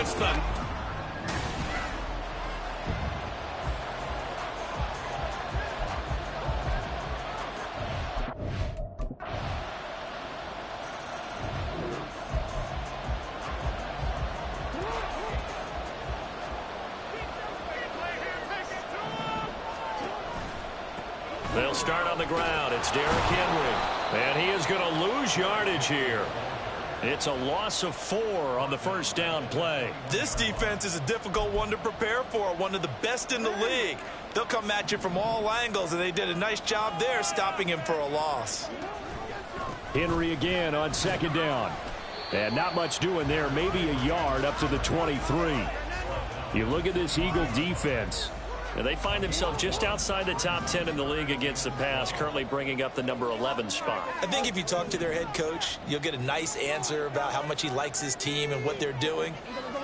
against them. They'll start on the ground. It's Derrick Henry. And he is going to lose yardage here. It's a loss of 4 on the first down play. This defense is a difficult one to prepare for, one of the best in the league. They'll come at you from all angles, and they did a nice job there stopping him for a loss. Henry again on second down. And not much doing there, maybe a yard up to the 23. You look at this Eagle defense. And they find themselves just outside the top 10 in the league against the pass, currently bringing up the number 11 spot. I think if you talk to their head coach, you'll get a nice answer about how much he likes his team and what they're doing.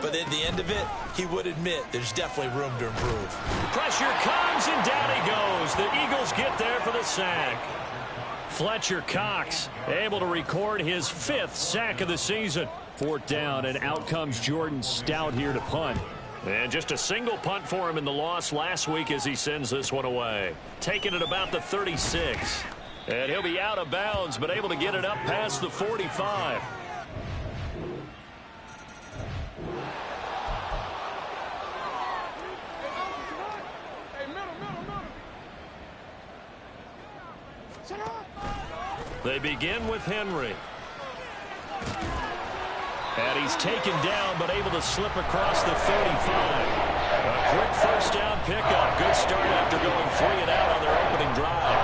But at the end of it, he would admit there's definitely room to improve. Pressure comes, and down he goes. The Eagles get there for the sack. Fletcher Cox able to record his 5th sack of the season. 4th down, and out comes Jordan Stout here to punt. And just a single punt for him in the loss last week as he sends this one away. Taking it about the 36. And he'll be out of bounds, but able to get it up past the 45. They begin with Henry. And he's taken down, but able to slip across the 35. A quick first down pickup. Good start after going 3 and out on their opening drive.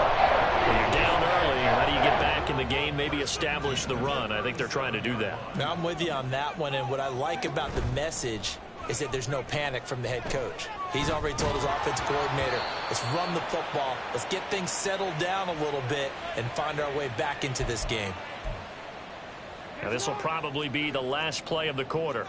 When you're down early, how do you get back in the game, maybe establish the run? I think they're trying to do that. Now, I'm with you on that one, and what I like about the message is that there's no panic from the head coach. He's already told his offensive coordinator, let's run the football, let's get things settled down a little bit and find our way back into this game. Now this will probably be the last play of the quarter.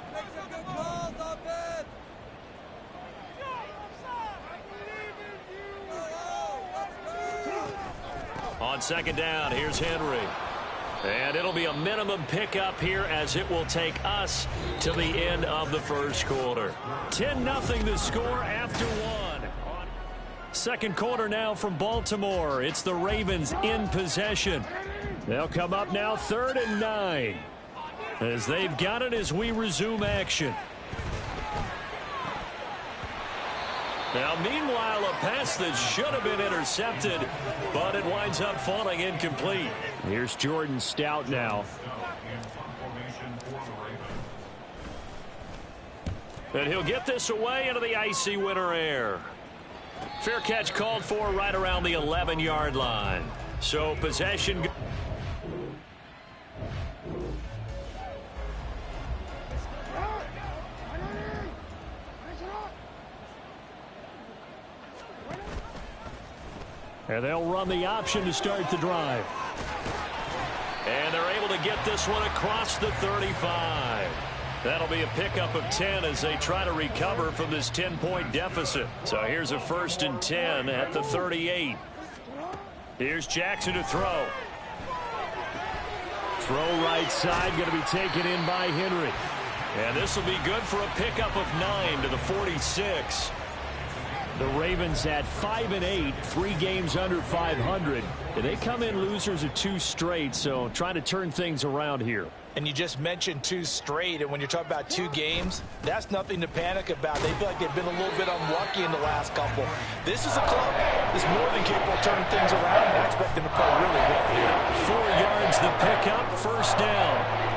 On second down, here's Henry. And it'll be a minimum pickup here as it will take us to the end of the first quarter. 10-0 the score after 1. Second quarter now from Baltimore. It's the Ravens in possession. They'll come up now 3rd and 9 as they've got it as we resume action. Now, meanwhile, a pass that should have been intercepted, but it winds up falling incomplete. Here's Jordan Stout now. And he'll get this away into the icy winter air. Fair catch called for right around the 11-yard line. So possession. And they'll run the option to start the drive. And they're able to get this one across the 35. That'll be a pickup of 10 as they try to recover from this 10-point deficit. So here's a 1st and 10 at the 38. Here's Jackson to throw. Throw right side, going to be taken in by Henry. And this will be good for a pickup of 9 to the 46. The Ravens at 5-8, 3 games under 500. And they come in losers of 2 straight, so trying to turn things around here. And you just mentioned 2 straight, and when you're talking about 2 games, that's nothing to panic about. They feel like they've been a little bit unlucky in the last couple. This is a club that's more than capable of turning things around, and I expect them to play really well here. 4 yards the pickup, first down.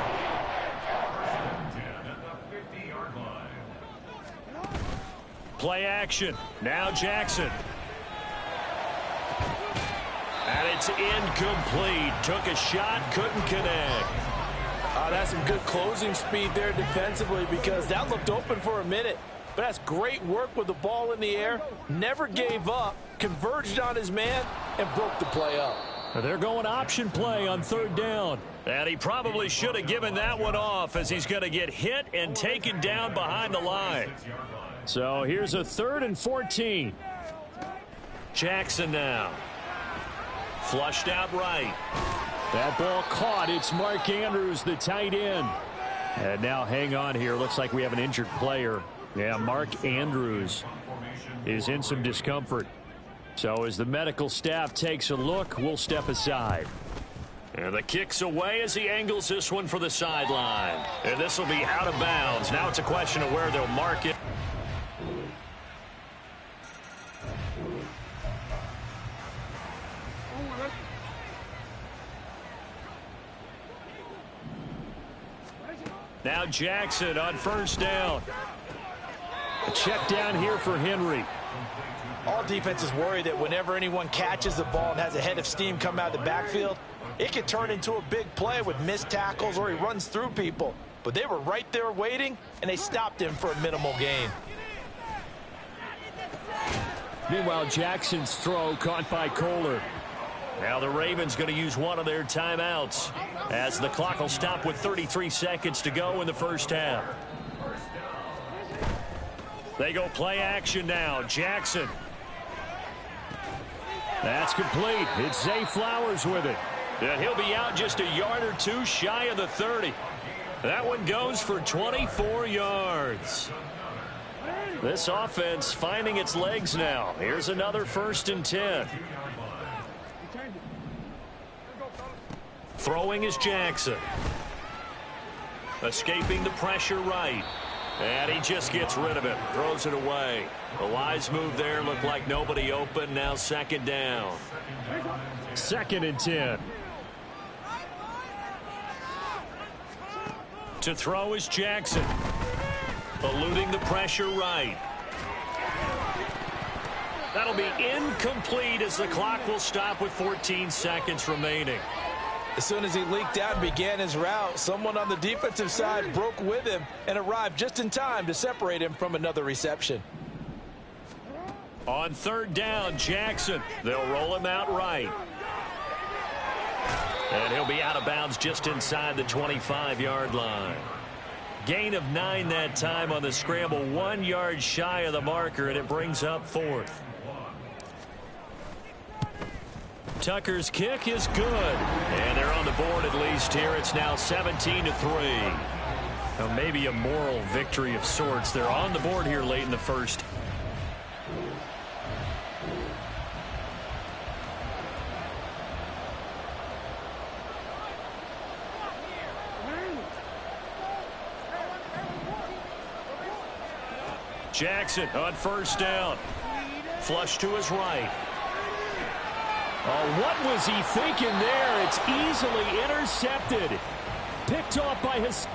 Play action. Now Jackson. And it's incomplete. Took a shot, couldn't connect. That's some good closing speed there defensively because that looked open for a minute. But that's great work with the ball in the air. Never gave up, converged on his man, and broke the play up. They're going option play on 3rd down. And he probably should have given that one off as he's going to get hit and taken down behind the line. So here's a 3rd and 14. Jackson now. Flushed out right. That ball caught. It's Mark Andrews, the tight end. And now hang on here. Looks like we have an injured player. Yeah, Mark Andrews is in some discomfort. So as the medical staff takes a look, we'll step aside. And the kick's away as he angles this one for the sideline. And this will be out of bounds. Now it's a question of where they'll mark it. Now Jackson on first down. A check down here for Henry. All defenses worry that whenever anyone catches the ball and has a head of steam come out of the backfield, it can turn into a big play with missed tackles or he runs through people. But they were right there waiting, and they stopped him for a minimal gain. Meanwhile, Jackson's throw caught by Kohler. Now the Ravens going to use one of their timeouts as the clock will stop with 33 seconds to go in the first half. They go play action now. Jackson. That's complete. It's Zay Flowers with it. And he'll be out just a yard or two shy of the 30. That one goes for 24 yards. This offense finding its legs now. Here's another 1st and 10. Throwing is Jackson. Escaping the pressure right. And he just gets rid of it. Throws it away. A wise move there. Looked like nobody open. Now 2nd down. 2nd and 10. To throw is Jackson. Eluding the pressure right. That'll be incomplete as the clock will stop with 14 seconds remaining. As soon as he leaked out and began his route, someone on the defensive side broke with him and arrived just in time to separate him from another reception. On 3rd down, Jackson. They'll roll him out right. And he'll be out of bounds just inside the 25-yard line. Gain of 9 that time on the scramble. 1 yard shy of the marker, and it brings up 4th. Tucker's kick is good. And they're on the board at least here. It's now 17-3. Now maybe a moral victory of sorts. They're on the board here late in the first. Jackson on 1st down. Flush to his right. Oh, what was he thinking there? It's easily intercepted. Picked off by his...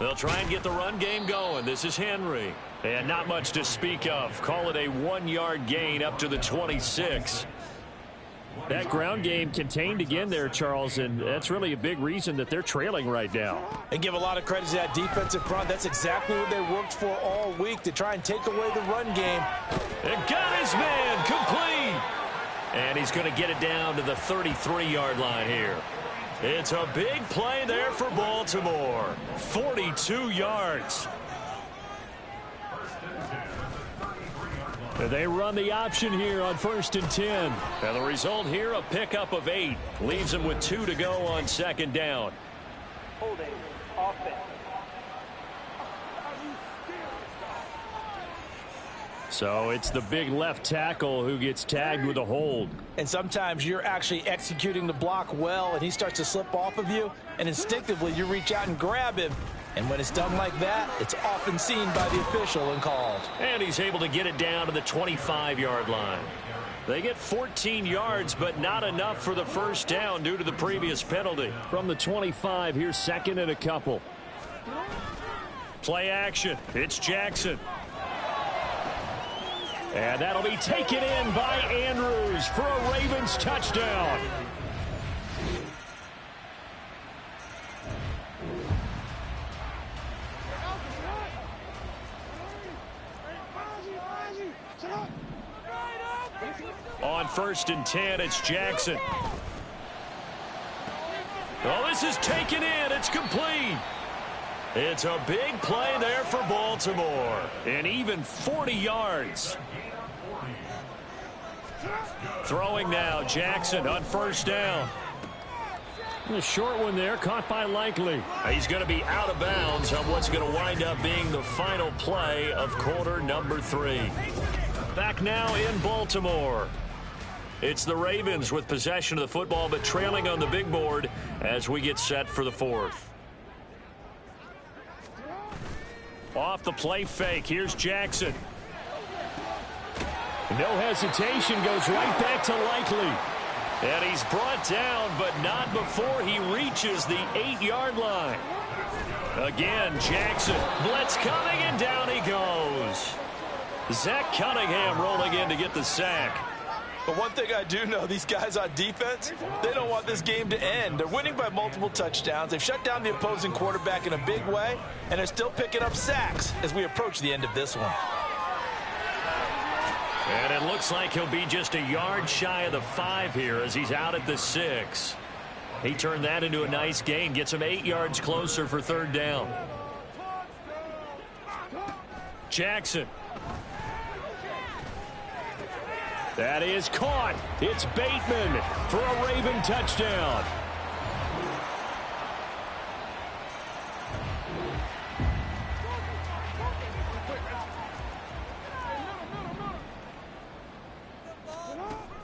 They'll try and get the run game going. This is Henry. And not much to speak of. Call it a 1 yard gain up to the 26. That ground game contained again there, Charles, and that's really a big reason that they're trailing right now. And give a lot of credit to that defensive front. That's exactly what they worked for all week, to try and take away the run game. And got his man complete. And he's going to get it down to the 33-yard line here. It's a big play there for Baltimore. 42 yards. They run the option here on 1st and 10. And the result here, a pickup of 8. Leaves them with 2 to go on 2nd down. Holding offense. So it's the big left tackle who gets tagged with a hold. And sometimes you're actually executing the block well, and he starts to slip off of you, and instinctively you reach out and grab him. And when it's done like that, it's often seen by the official and called. And he's able to get it down to the 25-yard line. They get 14 yards, but not enough for the 1st down due to the previous penalty. From the 25, here's 2nd and a couple. Play action. It's Jackson. And that'll be taken in by Andrews for a Ravens touchdown. On 1st and 10, it's Jackson. Oh, this is taken in. It's complete. It's a big play there for Baltimore. And even 40 yards. Throwing now, Jackson on first down. The short one there, caught by Likely. He's going to be out of bounds on what's going to wind up being the final play of quarter number 3. Back now in Baltimore. It's the Ravens with possession of the football, but trailing on the big board as we get set for the 4th. Off the play fake, here's Jackson. No hesitation, goes right back to Likely. And he's brought down, but not before he reaches the 8-yard line. Again, Jackson. Blitz coming, and down he goes. Zach Cunningham rolling in to get the sack. But one thing I do know, these guys on defense, they don't want this game to end. They're winning by multiple touchdowns. They've shut down the opposing quarterback in a big way, and they're still picking up sacks as we approach the end of this one. And it looks like he'll be just a yard shy of the 5 here as he's out at the 6. He turned that into a nice gain, gets him 8 yards closer for 3rd down. Jackson. That is caught. It's Bateman for a Raven touchdown.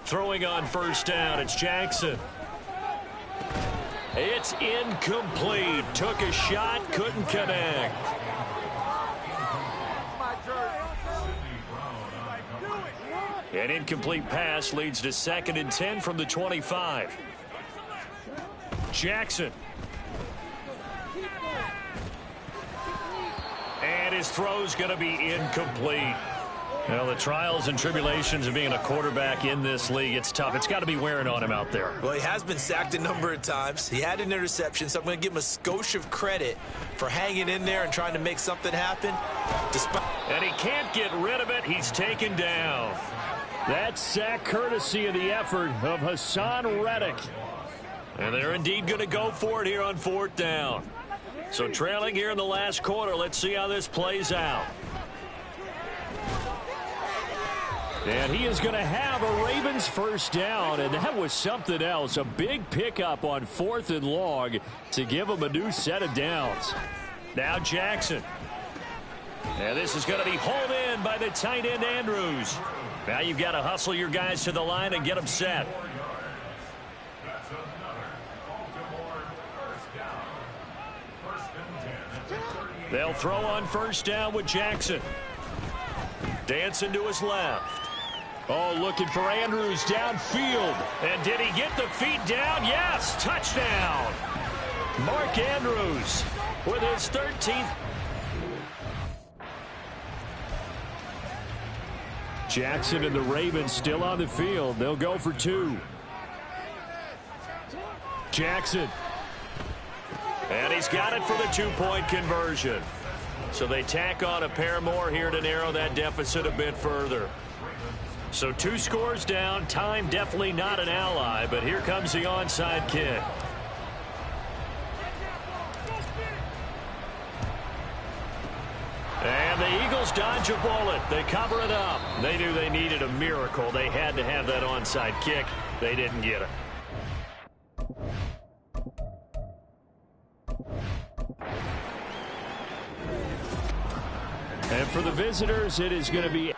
Throwing on first down, it's Jackson. It's incomplete. Took a shot, couldn't connect. An incomplete pass leads to 2nd and 10 from the 25. Jackson. And his throw's going to be incomplete. Well, the trials and tribulations of being a quarterback in this league, it's tough. It's got to be wearing on him out there. Well, he has been sacked a number of times. He had an interception, so I'm going to give him a skosh of credit for hanging in there and trying to make something happen. And he can't get rid of it. He's taken down. That sack courtesy of the effort of Hassan Reddick. And they're indeed going to go for it here on 4th down. So trailing here in the last quarter, let's see how this plays out. And he is going to have a Ravens first down, and that was something else. A big pickup on 4th and long to give him a new set of downs. Now Jackson. And this is going to be hauled in by the tight end Andrews. Now you've got to hustle your guys to the line and get them set. They'll throw on first down with Jackson. Dancing to his left. Oh, looking for Andrews downfield. And did he get the feet down? Yes, touchdown. Mark Andrews with his 13th. Jackson and the Ravens still on the field. They'll go for 2. Jackson. And he's got it for the 2-point conversion. So they tack on a pair more here to narrow that deficit a bit further. So 2 scores down. Time definitely not an ally, but here comes the onside kick. And the Eagles dodge a bullet. They cover it up. They knew they needed a miracle. They had to have that onside kick. They didn't get it. And for the visitors, it is going to be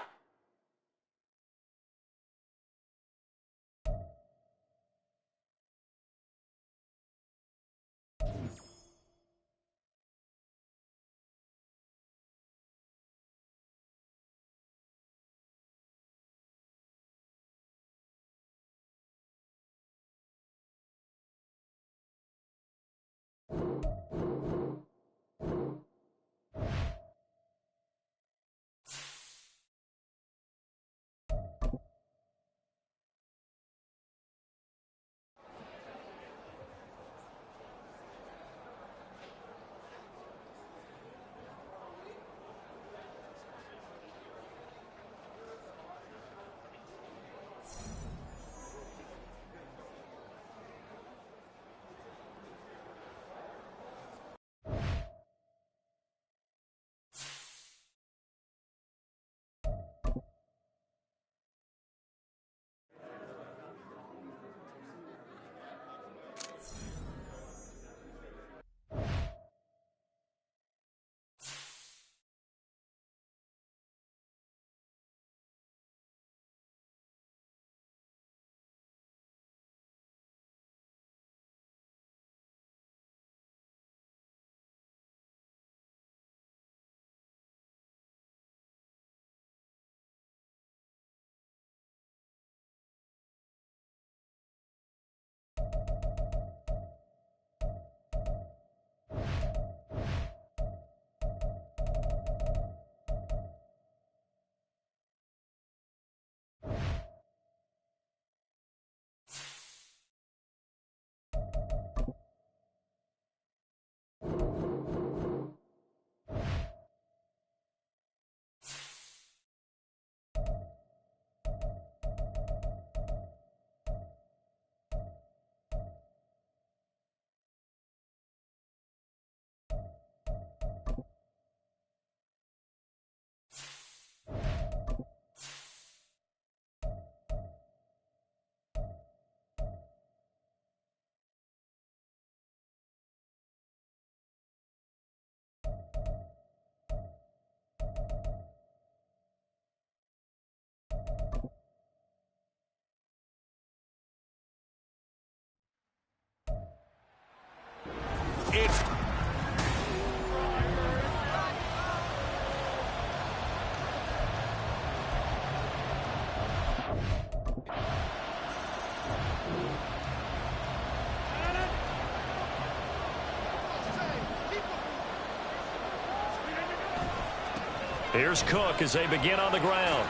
Here's Cook as they begin on the ground.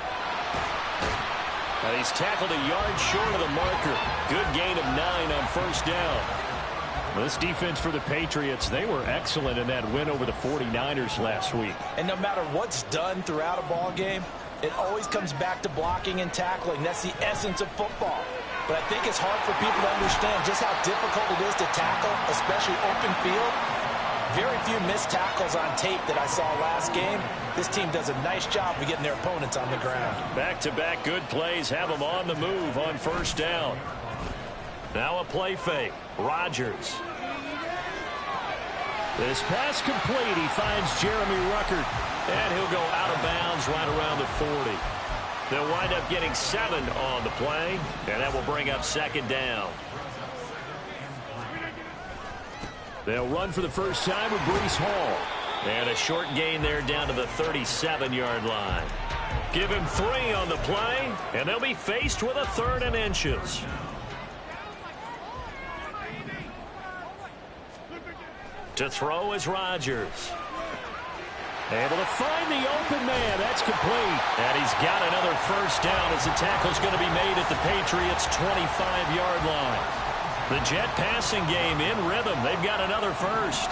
And he's tackled a yard short of the marker. Good gain of 9 on first down. This defense for the Patriots, they were excellent in that win over the 49ers last week. And no matter what's done throughout a ball game, it always comes back to blocking and tackling. That's the essence of football. But I think it's hard for people to understand just how difficult it is to tackle, especially open field. Very few missed tackles on tape that I saw last game. This team does a nice job of getting their opponents on the ground. Back-to-back good plays have them on the move on first down. Now a play fake. Rodgers. This pass complete. He finds Jeremy Ruckert. And he'll go out of bounds right around the 40. They'll wind up getting 7 on the play. And that will bring up second down. They'll run for the first time with Breece Hall. And a short gain there down to the 37-yard line. Give him 3 on the play, and they'll be faced with a 3rd and inches. To throw is Rodgers. Able to find the open man. That's complete. And he's got another first down as the tackle's going to be made at the Patriots' 25-yard line. The Jet passing game in rhythm. They've got another first.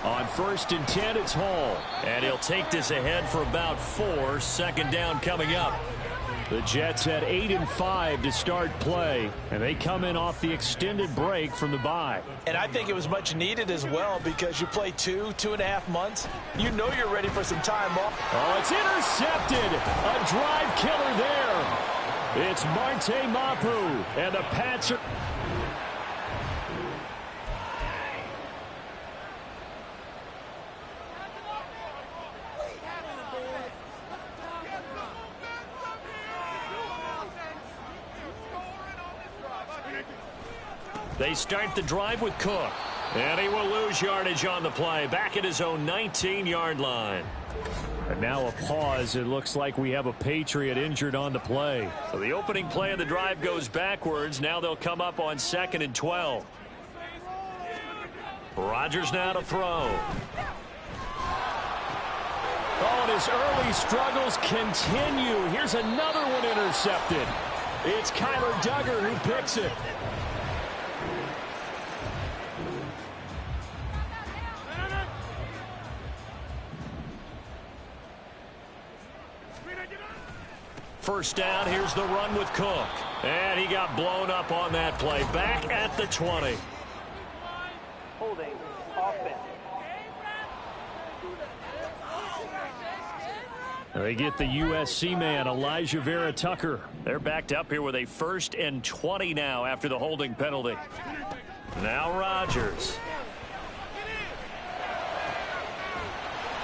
On 1st and 10, it's Hall. And he'll take this ahead for about 4. Second down coming up. The Jets had 8 and 5 to start play. And they come in off the extended break from the bye. And I think it was much needed as well because you play 2.5 months. You know you're ready for some time off. Oh, it's intercepted. A drive killer there. It's Marte Mapu, and the Pats are... They start the drive with Cook, and he will lose yardage on the play, back at his own 19-yard line. And now a pause. It looks like we have a Patriot injured on the play. So the opening play of the drive goes backwards. Now they'll come up on 2nd and 12. Rodgers now to throw. Oh, and his early struggles continue. Here's another one intercepted. It's Kyler Duggar who picks it. First down, here's the run with Cook. And he got blown up on that play. Back at the 20. Holding. Offense. They get the USC man, Elijah Vera Tucker. They're backed up here with a 1st and 20 now after the holding penalty. Now Rodgers.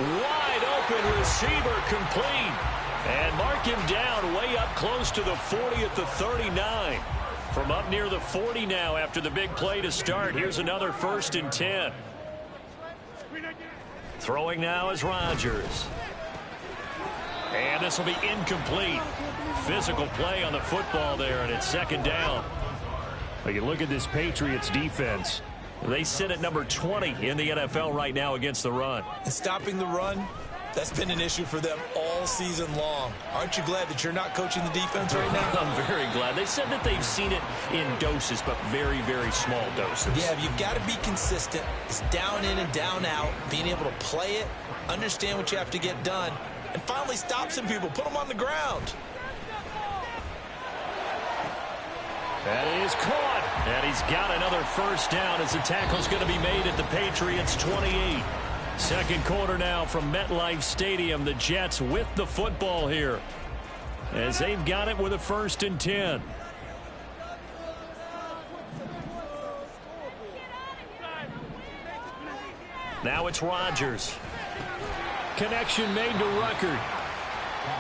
Wide open receiver complete. And mark him down way up close to the 40 at the 39. From up near the 40 now after the big play to start. Here's another 1st and 10. Throwing now is Rodgers. And this will be incomplete. Physical play on the football there, and it's 2nd down. Well, you look at this Patriots defense. They sit at number 20 in the NFL right now against the run. And stopping the run, that's been an issue for them all season long. Aren't you glad that you're not coaching the defense right now? I'm very glad. They said that they've seen it in doses, but very, very small doses. Yeah, you've got to be consistent. It's down in and down out, being able to play it, understand what you have to get done, and finally stop some people, put them on the ground. That is caught. And he's got another first down as the tackle's going to be made at the Patriots' 28. Second quarter now from MetLife Stadium. The Jets with the football here as they've got it with a 1st and 10. Now it's Rodgers. Connection made to Ruckert.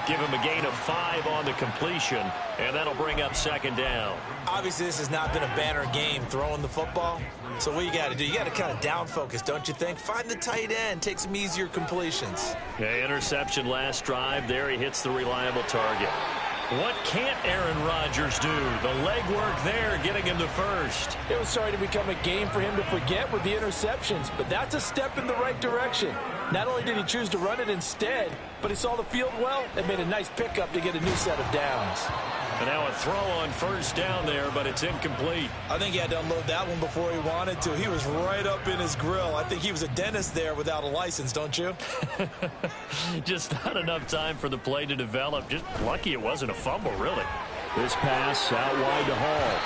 Give him a gain of 5 on the completion, and that'll bring up 2nd down. Obviously, this has not been a banner game throwing the football. So what you got to do, you got to kind of down focus, don't you think? Find the tight end, take some easier completions. Okay, interception last drive. There he hits the reliable target. What can't Aaron Rodgers do? The legwork there getting him to first. It was starting to become a game for him to forget with the interceptions, but that's a step in the right direction. Not only did he choose to run it instead, but he saw the field well and made a nice pickup to get a new set of downs. And now a throw on first down there, but it's incomplete. I think he had to unload that one before he wanted to. He was right up in his grill. I think he was a dentist there without a license, don't you? Just not enough time for the play to develop. Just lucky it wasn't a fumble, really. This pass out wide to Hall.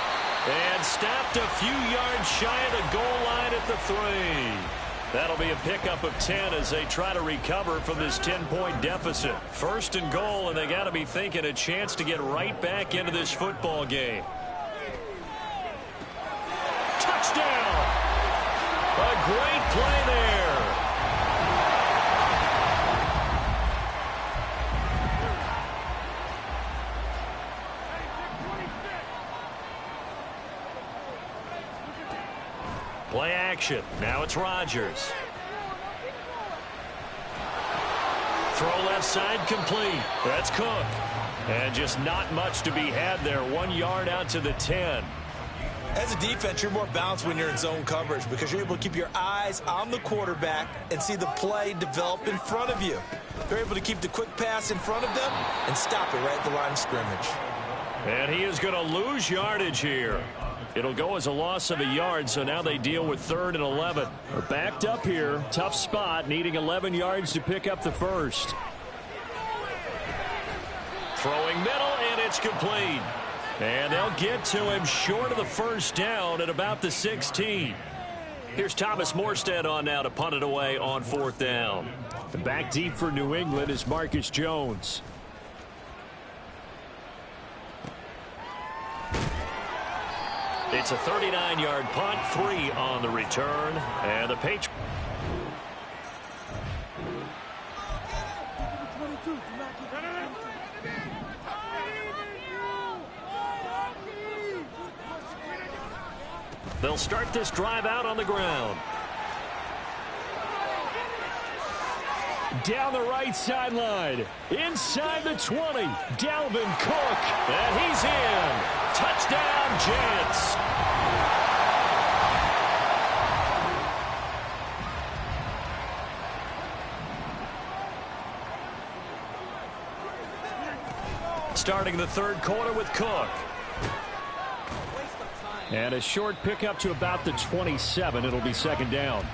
And stopped a few yards shy of the goal line at the 3. That'll be a pickup of 10 as they try to recover from this 10-point deficit. First and goal, and they got to be thinking a chance to get right back into this football game. Touchdown! A great play there. Play action. Now it's Rodgers. Throw left side complete. That's Cook. And just not much to be had there. 1 yard out to the 10. As a defense, you're more balanced when you're in zone coverage because you're able to keep your eyes on the quarterback and see the play develop in front of you. They're able to keep the quick pass in front of them and stop it right at the line of scrimmage. And he is going to lose yardage here. It'll go as a loss of a yard, so now they deal with 3rd and 11. They're backed up here. Tough spot, needing 11 yards to pick up the first. Throwing middle, and it's complete. And they'll get to him short of the first down at about the 16. Here's Thomas Morstead on now to punt it away on 4th down. Back deep for New England is Marcus Jones. It's a 39-yard punt, 3 on the return, and the Patriots. They'll start this drive out on the ground. Down the right sideline, inside the 20, Dalvin Cook, and he's in. Touchdown, Jets. Starting the 3rd quarter with Cook. And a short pickup to about the 27. It'll be 2nd down.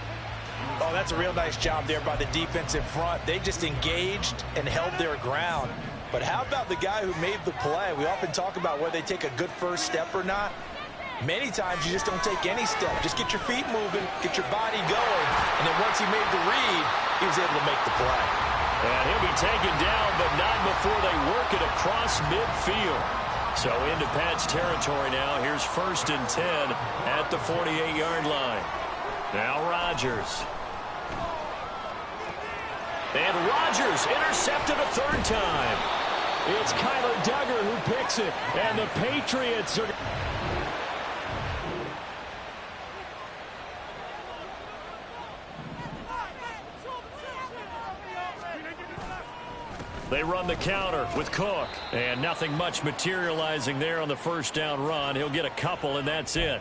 Oh, that's a real nice job there by the defense in front. They just engaged and held their ground. But how about the guy who made the play? We often talk about whether they take a good first step or not. Many times you just don't take any step. Just get your feet moving, get your body going. And then once he made the read, he was able to make the play. And he'll be taken down, but not before they work it across midfield. So into Pat's territory now. Here's 1st and 10 at the 48-yard line. Now Rodgers. And Rodgers intercepted a 3rd time. It's Kyler Duggar who picks it. And the Patriots are... They run the counter with Cook. And nothing much materializing there on the first down run. He'll get a couple, and that's it.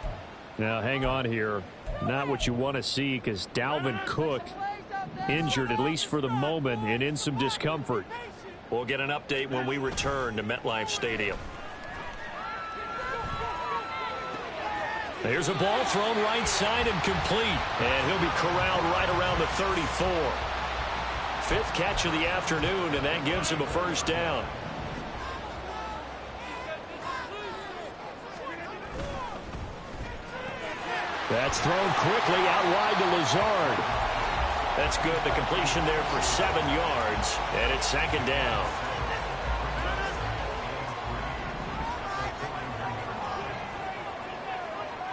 Now, hang on here. Not what you want to see because Dalvin Cook injured, at least for the moment, and in some discomfort. We'll get an update when we return to MetLife Stadium. There's a ball thrown right side and complete. And he'll be corralled right around the 34. 5th catch of the afternoon, and that gives him a first down. That's thrown quickly out wide to Lazard. That's good. The completion there for 7 yards, and it's 2nd down.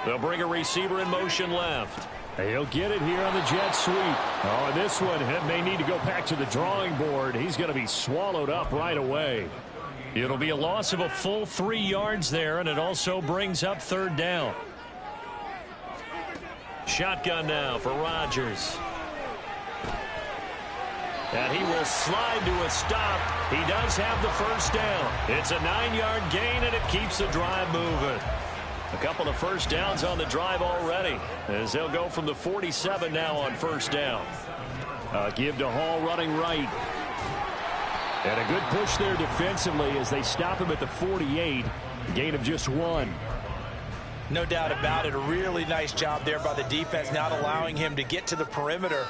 They'll bring a receiver in motion left. He'll get it here on the jet sweep. Oh, and this one may need to go back to the drawing board. He's going to be swallowed up right away. It'll be a loss of a full 3 yards there, and it also brings up 3rd down. Shotgun now for Rodgers. And he will slide to a stop. He does have the first down. It's a 9-yard gain, and it keeps the drive moving. A couple of first downs on the drive already, as they'll go from the 47 now on first down. Give to Hall running right. And a good push there defensively as they stop him at the 48. Gain of just 1. No doubt about it. A really nice job there by the defense, not allowing him to get to the perimeter.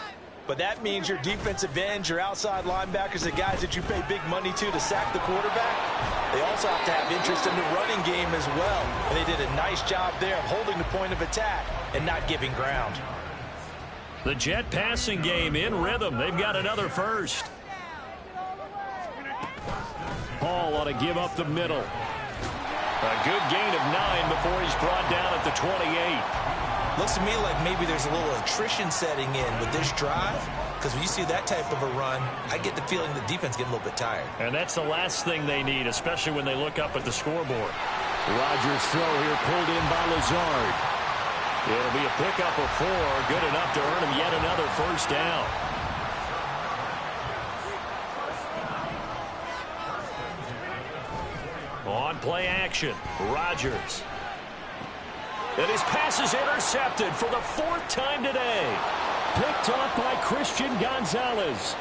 But that means your defensive ends, your outside linebackers, the guys that you pay big money to sack the quarterback, they also have to have interest in the running game as well. And they did a nice job there of holding the point of attack and not giving ground. The Jet passing game in rhythm. They've got another first. Hall ought to give up the middle. A good gain of 9 before he's brought down at the 28. Looks to me like maybe there's a little attrition setting in with this drive, because when you see that type of a run, I get the feeling the defense getting a little bit tired. And that's the last thing they need, especially when they look up at the scoreboard. Rodgers' throw here pulled in by Lazard. It'll be a pickup of 4, good enough to earn him yet another first down. On play action, Rodgers. And his pass is intercepted for the 4th time today. Picked off by Christian Gonzalez.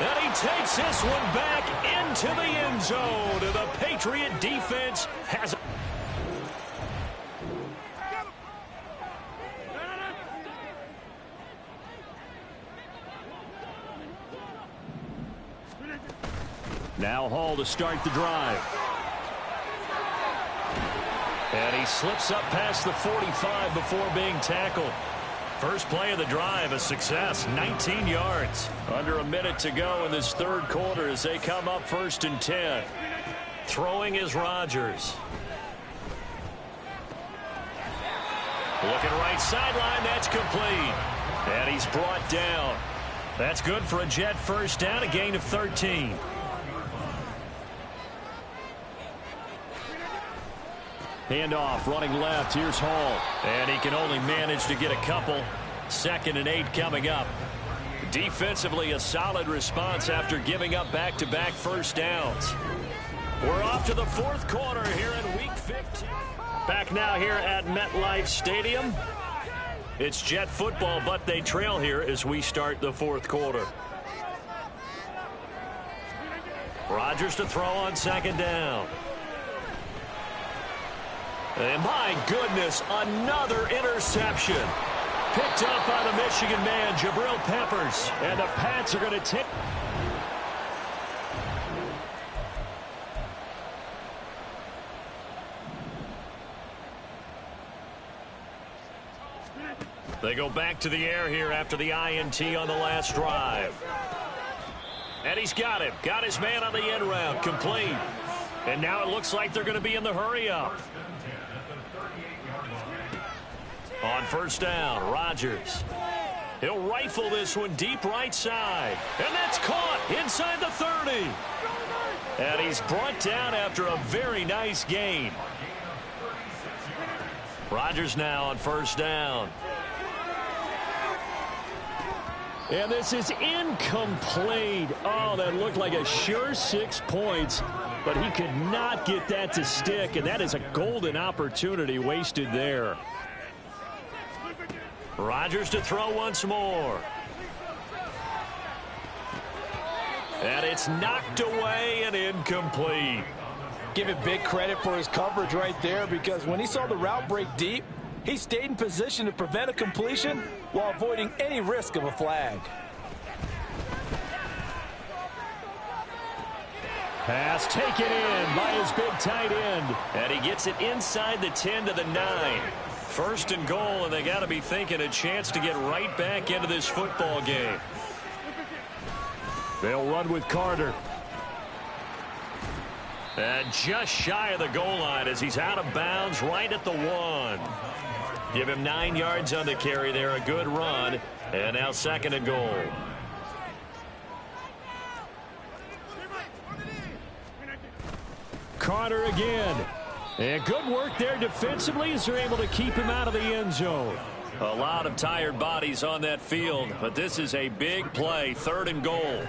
And he takes this one back into the end zone. And the Patriot defense has... Now Hall to start the drive. And he slips up past the 45 before being tackled. First play of the drive, a success, 19 yards. Under a minute to go in this third quarter as they come up 1st and 10. Throwing is Rodgers. Looking right sideline, that's complete. And he's brought down. That's good for a Jet first down, a gain of 13. Handoff, running left. Here's Hall. And he can only manage to get a couple. 2nd and 8 coming up. Defensively, a solid response after giving up back-to-back first downs. We're off to the 4th quarter here in Week 15. Back now here at MetLife Stadium. It's Jet football, but they trail here as we start the 4th quarter. Rodgers to throw on 2nd down. And my goodness, another interception. Picked up by the Michigan man, Jabril Peppers. And the Pats are going to take... They go back to the air here after the INT on the last drive. And he's got him. Got his man on the end round. Complete. And now it looks like they're going to be in the hurry-up. On first down, Rodgers. He'll rifle this one deep right side. And that's caught inside the 30. And he's brought down after a very nice gain. Rodgers now on first down. And this is incomplete. Oh, that looked like a sure 6 points. But he could not get that to stick. And that is a golden opportunity wasted there. Rodgers to throw once more. And it's knocked away and incomplete. Give it big credit for his coverage right there, because when he saw the route break deep, he stayed in position to prevent a completion while avoiding any risk of a flag. Pass taken in by his big tight end. And he gets it inside the 10 to the 9. 1st and goal, and they got to be thinking a chance to get right back into this football game. They'll run with Carter. And just shy of the goal line as he's out of bounds right at the 1. Give him 9 yards on the carry there, a good run. And now 2nd and goal. Carter again. And good work there defensively as they're able to keep him out of the end zone. A lot of tired bodies on that field, but this is a big play, 3rd and goal.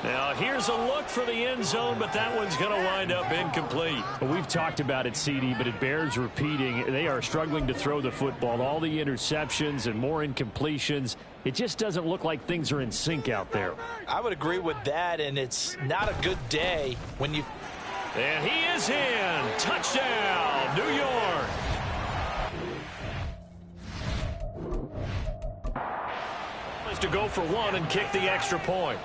Now, here's a look for the end zone, but that one's going to wind up incomplete. Well, we've talked about it, CD, but it bears repeating. They are struggling to throw the football. All the interceptions and more incompletions. It just doesn't look like things are in sync out there. I would agree with that, and it's not a good day when you... And he is in. Touchdown, New York. Is to go for one and kick the extra point.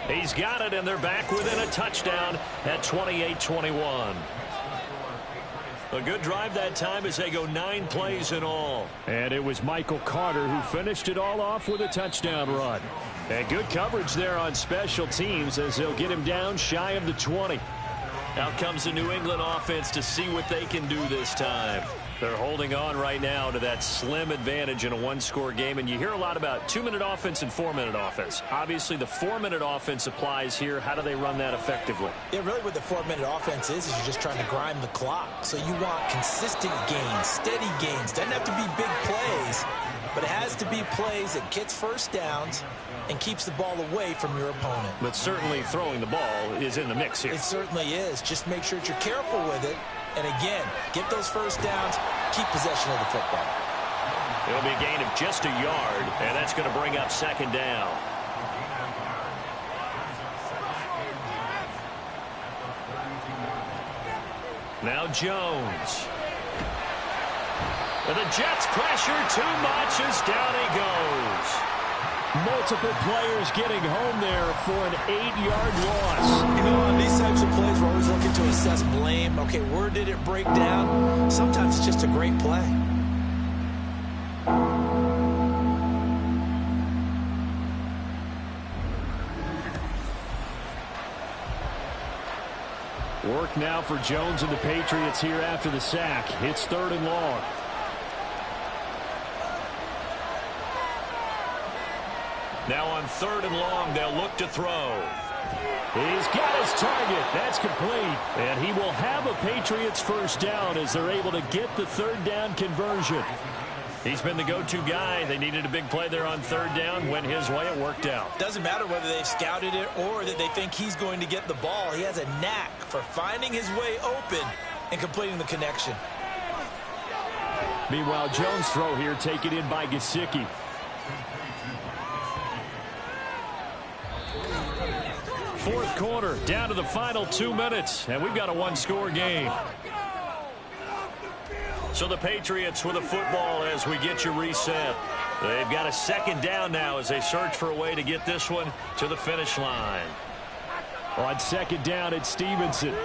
He's got it, and they're back within a touchdown at 28-21. A good drive that time as they go 9 plays in all. And it was Michael Carter who finished it all off with a touchdown run. And good coverage there on special teams as they'll get him down shy of the 20. Out comes the New England offense to see what they can do this time. They're holding on right now to that slim advantage in a one-score game. And you hear a lot about 2-minute offense and 4-minute offense. Obviously, the 4-minute offense applies here. How do they run that effectively? Yeah, really what the 4-minute offense is you're just trying to grind the clock. So you want consistent gains, steady gains. Doesn't have to be big plays, but it has to be plays that gets first downs and keeps the ball away from your opponent. But certainly throwing the ball is in the mix here. It certainly is. Just make sure that you're careful with it. And again, get those first downs, keep possession of the football. It'll be a gain of just a yard, and that's going to bring up 2nd down. Now Jones. And the Jets pressure too much as down he goes. Multiple players getting home there for an 8-yard loss. You know, on these types of plays, we're always looking to assess blame. Okay, where did it break down? Sometimes it's just a great play. Work now for Jones and the Patriots here after the sack. It's 3rd and long. Now on 3rd and long, they'll look to throw. He's got his target. That's complete. And he will have a Patriots first down as they're able to get the 3rd down conversion. He's been the go-to guy. They needed a big play there on 3rd down. Went his way. It worked out. Doesn't matter whether they've scouted it or that they think he's going to get the ball. He has a knack for finding his way open and completing the connection. Meanwhile, Jones' throw here taken in by Gesicki. Fourth quarter, down to the final 2 minutes, and we've got a one-score game. So the Patriots with the football as we get you reset. They've got a 2nd down now as they search for a way to get this one to the finish line. On 2nd down, it's Stevenson.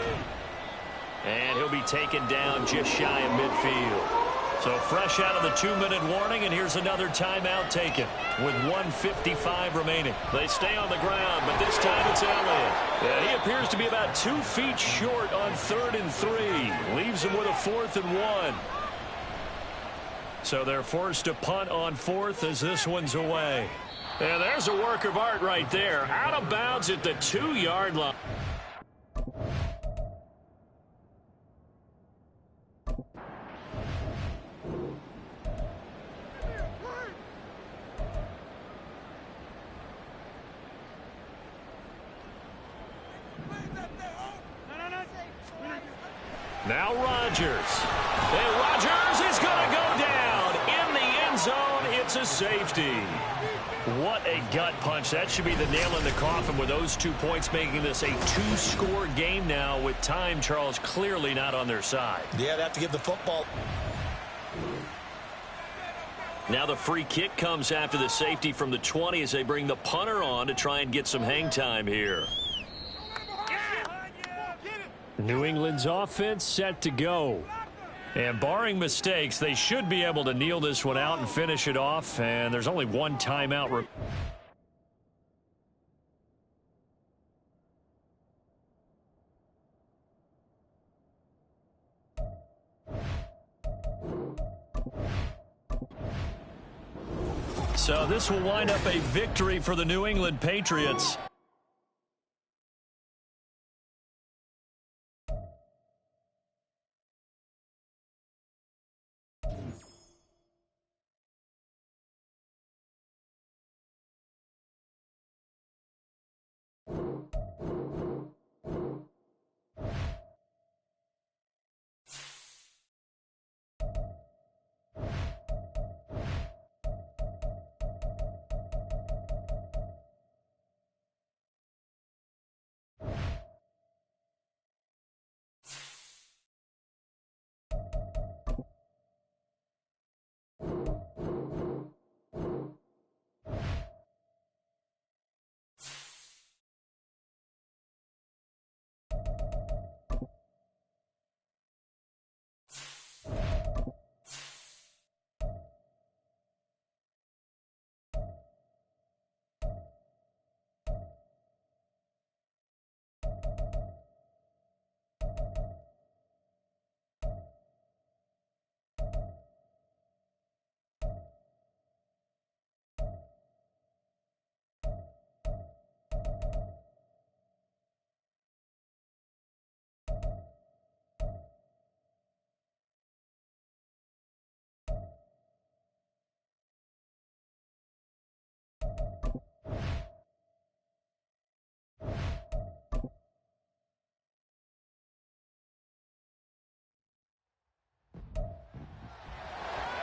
And he'll be taken down just shy of midfield. So fresh out of the 2-minute warning, and here's another timeout taken with 1:55 remaining. They stay on the ground, but this time it's Elliott. He appears to be about 2 feet short on 3rd and 3. Leaves him with a 4th and 1. So they're forced to punt on 4th as this one's away. And there's a work of art right there. Out of bounds at the 2-yard line. Now Rodgers. And Rodgers is going to go down. In the end zone, it's a safety. What a gut punch. That should be the nail in the coffin with those 2 points, making this a 2-score game now with time, Charles, clearly not on their side. Yeah, they have to give the football. Now the free kick comes after the safety from the 20 as they bring the punter on to try and get some hang time here. New England's offense set to go. And barring mistakes, they should be able to kneel this one out and finish it off. And there's only one timeout. So this will wind up a victory for the New England Patriots.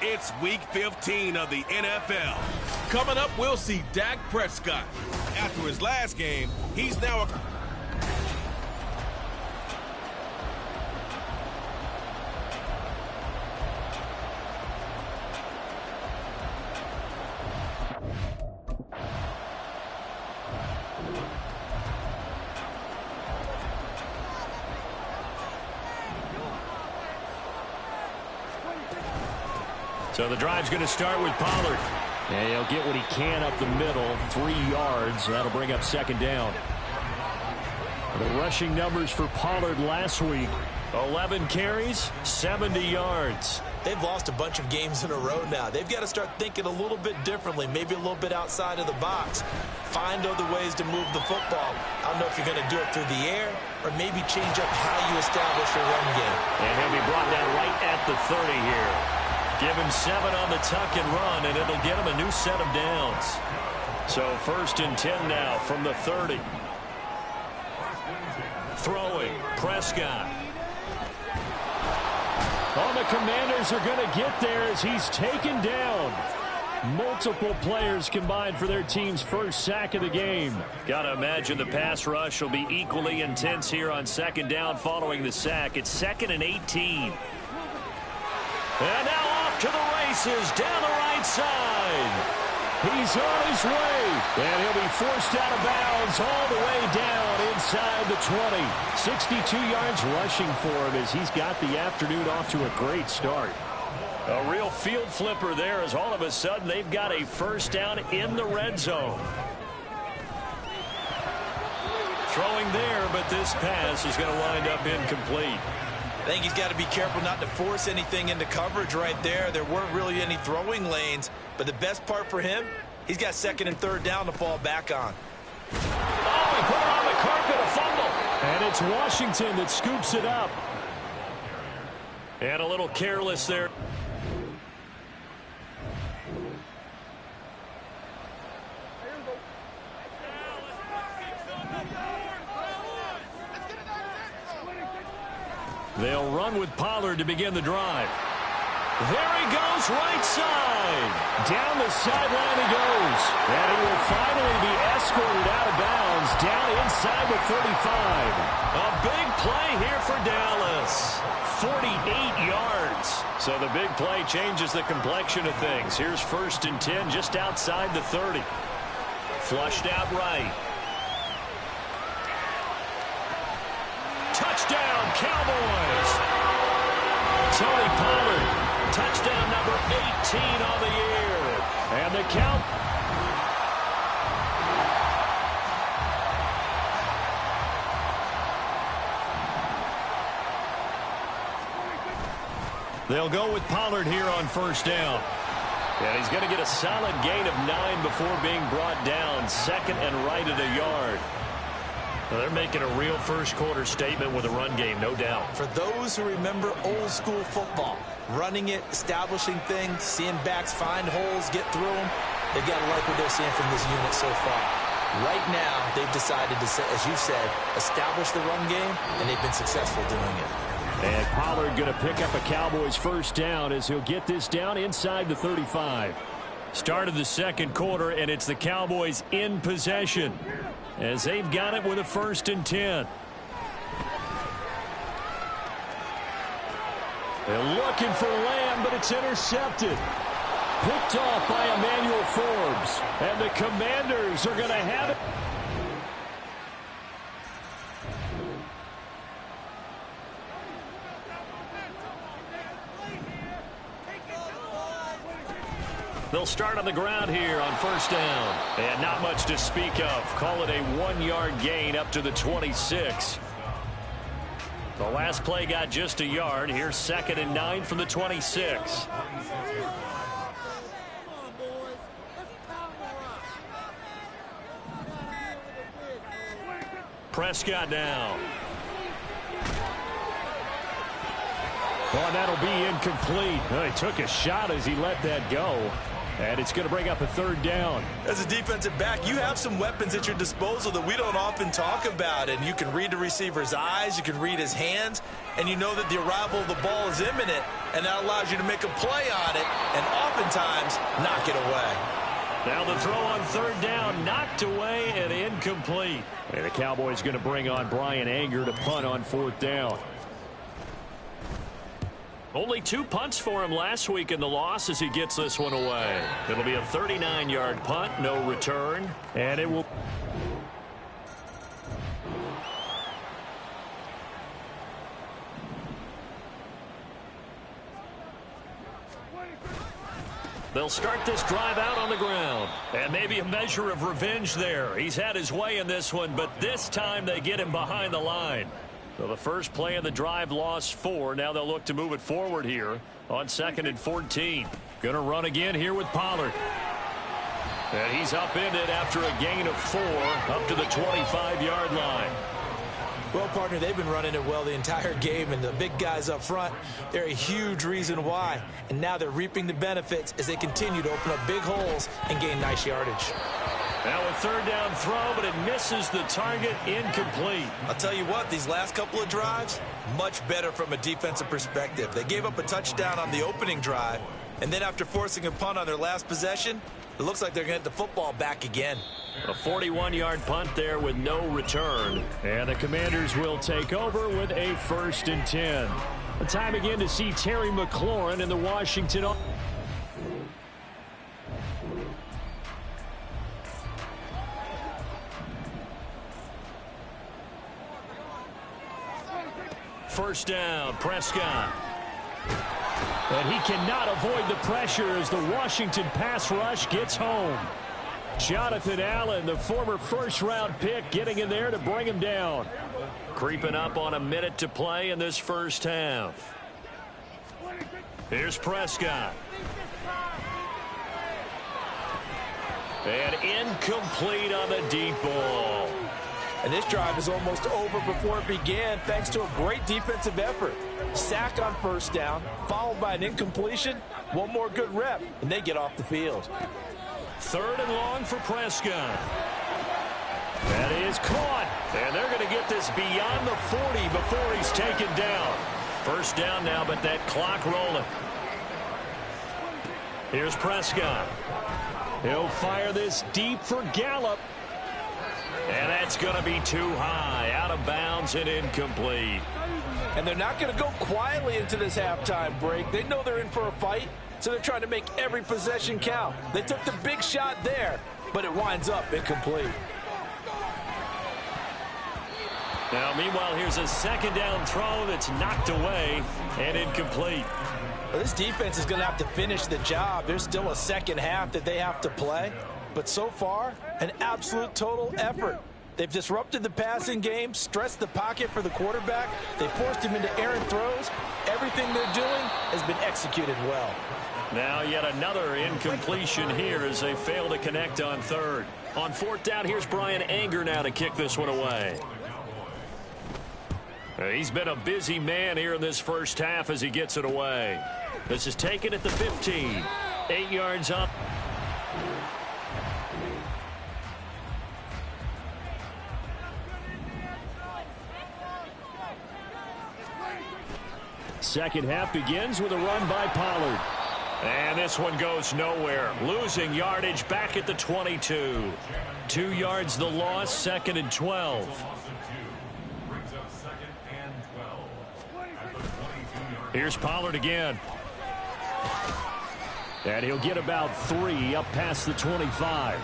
It's Week 15 of the NFL. Coming up, we'll see Dak Prescott. After his last game, he's now So the drive's going to start with Pollard. And he'll get what he can up the middle, 3 yards. That'll bring up second down. The rushing numbers for Pollard last week, 11 carries, 70 yards. They've lost a bunch of games in a row now. They've got to start thinking a little bit differently, maybe a little bit outside of the box. Find other ways to move the football. I don't know if you're going to do it through the air or maybe change up how you establish your run game. And he'll be brought down right at the 30 here. Give him 7 on the tuck and run, and it'll get him a new set of downs. So 1st and 10 now from the 30. Throwing, Prescott. Oh, the Commanders are going to get there as he's taken down. Multiple players combined for their team's first sack of the game. Got to imagine the pass rush will be equally intense here on 2nd down following the sack. It's 2nd and 18. And now off to the races down the right side. He's on his way. And he'll be forced out of bounds all the way down inside the 20. 62 yards rushing for him as he's got the afternoon off to a great start. A real field flipper there as all of a sudden they've got a first down in the red zone. Throwing there, but this pass is going to wind up incomplete. I think he's got to be careful not to force anything into coverage right there. There weren't really any throwing lanes, but the best part for him, he's got 2nd and 3rd down to fall back on. Oh, he put it on the carpet, a fumble. And it's Washington that scoops it up. And a little careless there. They'll run with Pollard to begin the drive. There he goes, right side. Down the sideline he goes. And he will finally be escorted out of bounds down inside the 35. A big play here for Dallas. 48 yards. So the big play changes the complexion of things. Here's 1st and 10 just outside the 30. Flushed out right. Touchdown, Cowboys. Tony Pollard, touchdown number 18 on the year. And the count. They'll go with Pollard here on 1st down. And he's going to get a solid gain of 9 before being brought down. 2nd and right at a yard. Well, they're making a real first-quarter statement with a run game, no doubt. For those who remember old-school football, running it, establishing things, seeing backs find holes, get through them, they've got to like what they're seeing from this unit so far. Right now, they've decided to, as you said, establish the run game, and they've been successful doing it. And Pollard going to pick up a Cowboys first down as he'll get this down inside the 35. Start of the 2nd quarter, and it's the Cowboys in possession as they've got it with a 1st and 10. They're looking for Lamb, but it's intercepted. Picked off by Emmanuel Forbes. And the Commanders are going to have it. They'll start on the ground here on 1st down. And not much to speak of. Call it a 1-yard gain up to the 26. The last play got just a yard. Here's 2nd and 9 from the 26. Prescott now. Well, that'll be incomplete. Well, he took a shot as he let that go. And it's going to bring up a third down. As a defensive back, you have some weapons at your disposal that we don't often talk about. And you can read the receiver's eyes, you can read his hands, and you know that the arrival of the ball is imminent, and that allows you to make a play on it and oftentimes knock it away. Now the throw on third down, knocked away and incomplete. And the Cowboys going to bring on Brian Anger to punt on fourth down. Only 2 punts for him last week in the loss as he gets this one away. It'll be a 39-yard punt, no return. And it will... They'll start this drive out on the ground. And maybe a measure of revenge there. He's had his way in this one, but this time they get him behind the line. So the first play of the drive lost 4. Now they'll look to move it forward here on 2nd and 14. Going to run again here with Pollard. And he's upended after a gain of 4 up to the 25-yard line. Well, partner, they've been running it well the entire game, and the big guys up front, they're a huge reason why. And now they're reaping the benefits as they continue to open up big holes and gain nice yardage. Now a third down throw, but it misses the target, incomplete. I'll tell you what, these last couple of drives, much better from a defensive perspective. They gave up a touchdown on the opening drive, and then after forcing a punt on their last possession, it looks like they're going to get the football back again. A 41-yard punt there with no return. And the Commanders will take over with a 1st and 10. A time again to see Terry McLaurin in the Washington. First down, Prescott. And he cannot avoid the pressure as the Washington pass rush gets home. Jonathan Allen, the former first-round pick, getting in there to bring him down. Creeping up on a minute to play in this first half. Here's Prescott. And incomplete on the deep ball. And this drive is almost over before it began thanks to a great defensive effort. Sack on first down, followed by an incompletion. One more good rep, and they get off the field. 3rd and long for Prescott. That is caught. And they're going to get this beyond the 40 before he's taken down. First down now, but that clock rolling. Here's Prescott. He'll fire this deep for Gallup. And that's going to be too high, out of bounds and incomplete. And they're not going to go quietly into this halftime break. They know they're in for a fight, so they're trying to make every possession count. They took the big shot there, but it winds up incomplete. Now, meanwhile, here's a 2nd down throw that's knocked away and incomplete. Well, this defense is going to have to finish the job. There's still a second half that they have to play. But so far, an absolute total effort. They've disrupted the passing game, stressed the pocket for the quarterback. They forced him into errant throws. Everything they're doing has been executed well. Now yet another incompletion here as they fail to connect on 3rd. On 4th down, here's Brian Anger now to kick this one away. He's been a busy man here in this first half as he gets it away. This is taken at the 15. 8 yards up. Second half begins with a run by Pollard. And this one goes nowhere. Losing yardage back at the 22. 2 yards the loss, 2nd and 12. Here's Pollard again. And he'll get about 3 up past the 25.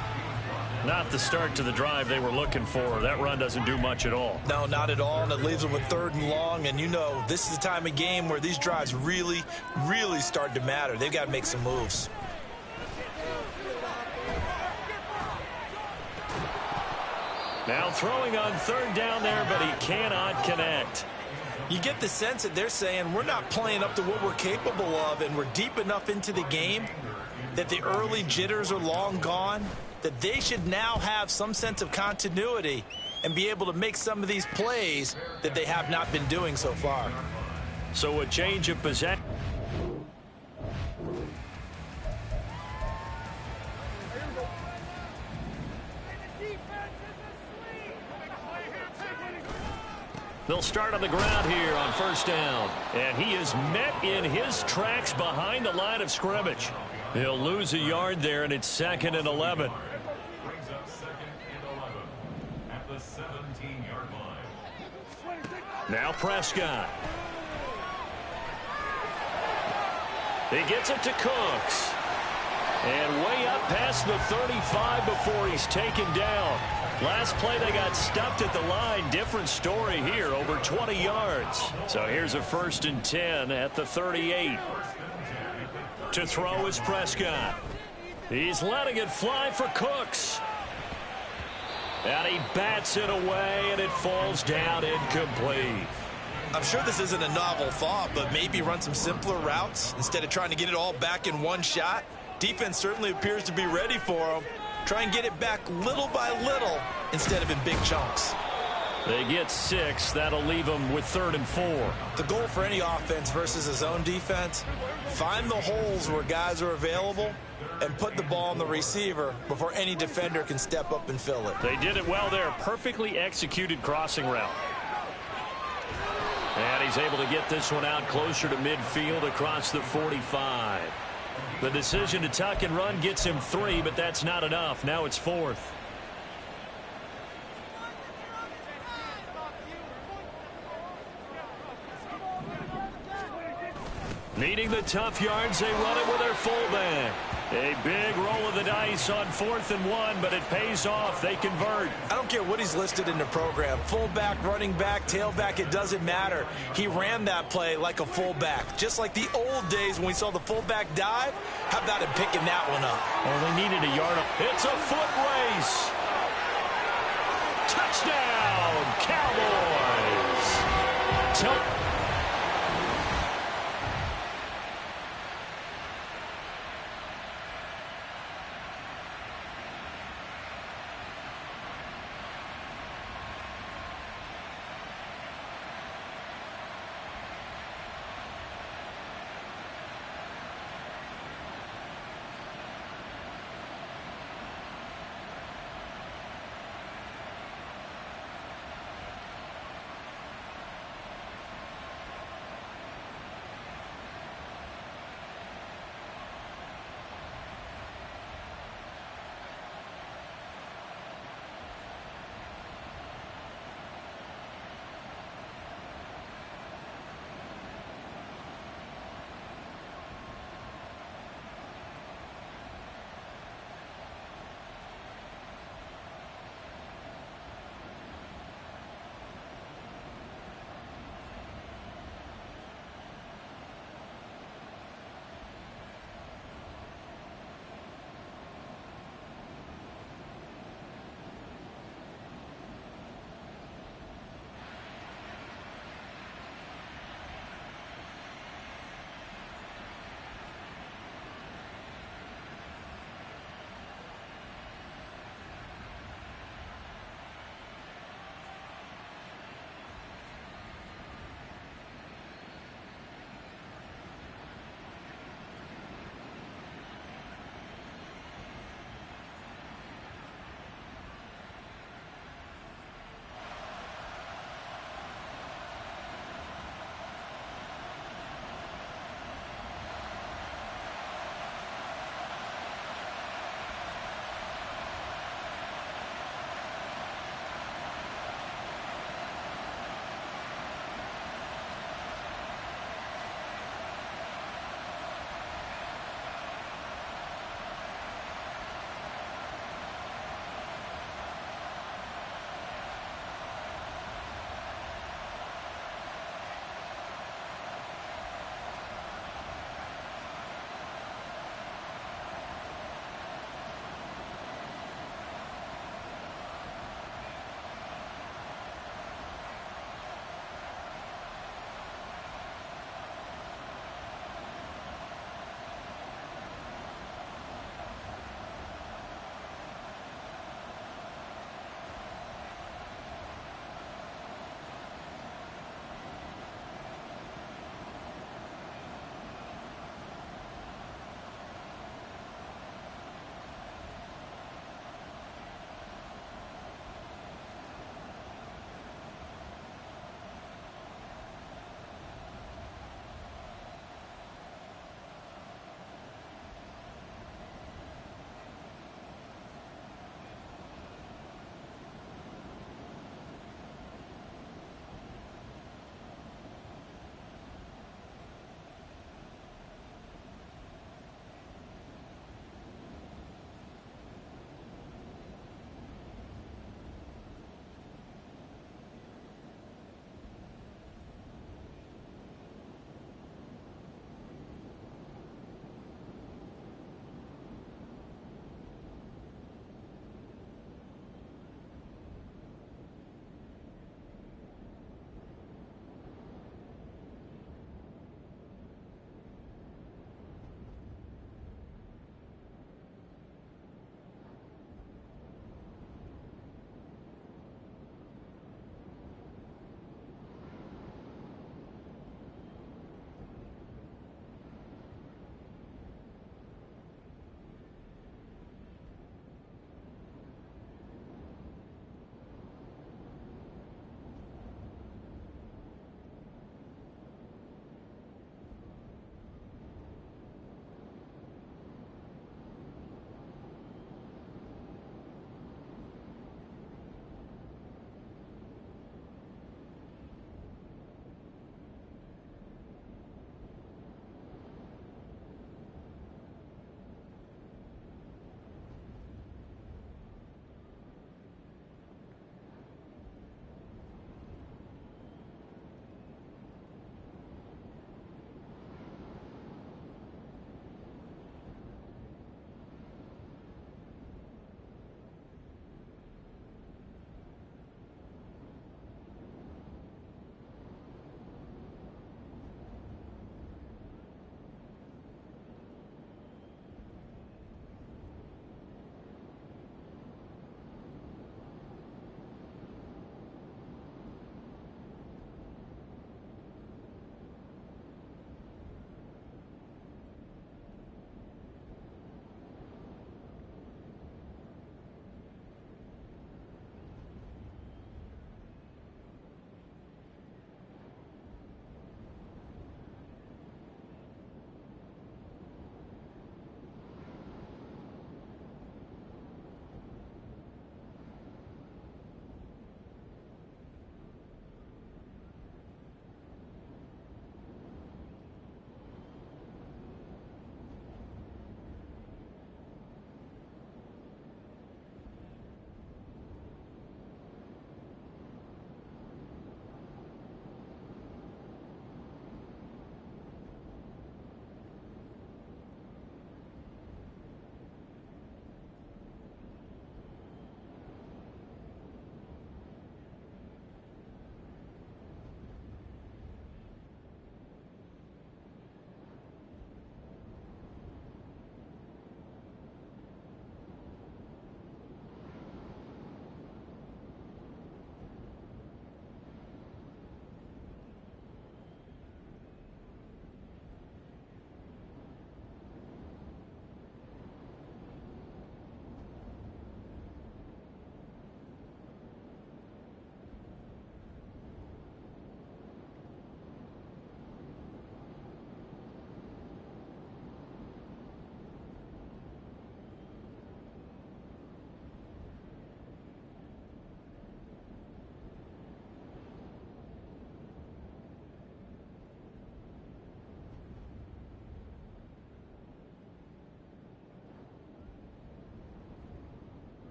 Not the start to the drive they were looking for. That run doesn't do much at all. No, not at all, and it leaves them with 3rd and long. And you know, this is the time of game where these drives really, really start to matter. They've got to make some moves. Now throwing on 3rd down there, but he cannot connect. You get the sense that they're saying we're not playing up to what we're capable of, and we're deep enough into the game that the early jitters are long gone, that they should now have some sense of continuity and be able to make some of these plays that they have not been doing so far. So a change of possession. They'll start on the ground here on first down. And he is met in his tracks behind the line of scrimmage. He'll lose a yard there, and it's 2nd and 11. Brings up 2nd and 11 at the 17-yard line. Now Prescott. He gets it to Cooks. And way up past the 35 before he's taken down. Last play they got stuffed at the line. Different story here, over 20 yards. So here's a 1st and 10 at the 38. To throw is Prescott. He's letting it fly for Cooks. And he bats it away, and it falls down incomplete. I'm sure this isn't a novel thought, but maybe run some simpler routes instead of trying to get it all back in one shot. Defense certainly appears to be ready for him. Try and get it back little by little instead of in big chunks. They get 6. That'll leave them with 3rd and 4. The goal for any offense versus a zone defense, find the holes where guys are available and put the ball on the receiver before any defender can step up and fill it. They did it well there. Perfectly executed crossing route. And he's able to get this one out closer to midfield across the 45. The decision to tuck and run gets him 3, but that's not enough. Now it's 4th. Needing the tough yards, they run it with their fullback. A big roll of the dice on 4th and 1, but it pays off. They convert. I don't care what he's listed in the program. Fullback, running back, tailback, it doesn't matter. He ran that play like a fullback. Just like the old days when we saw the fullback dive. How about him picking that one up? Well, they needed a yard. It's a foot race. Touchdown, Cowboys.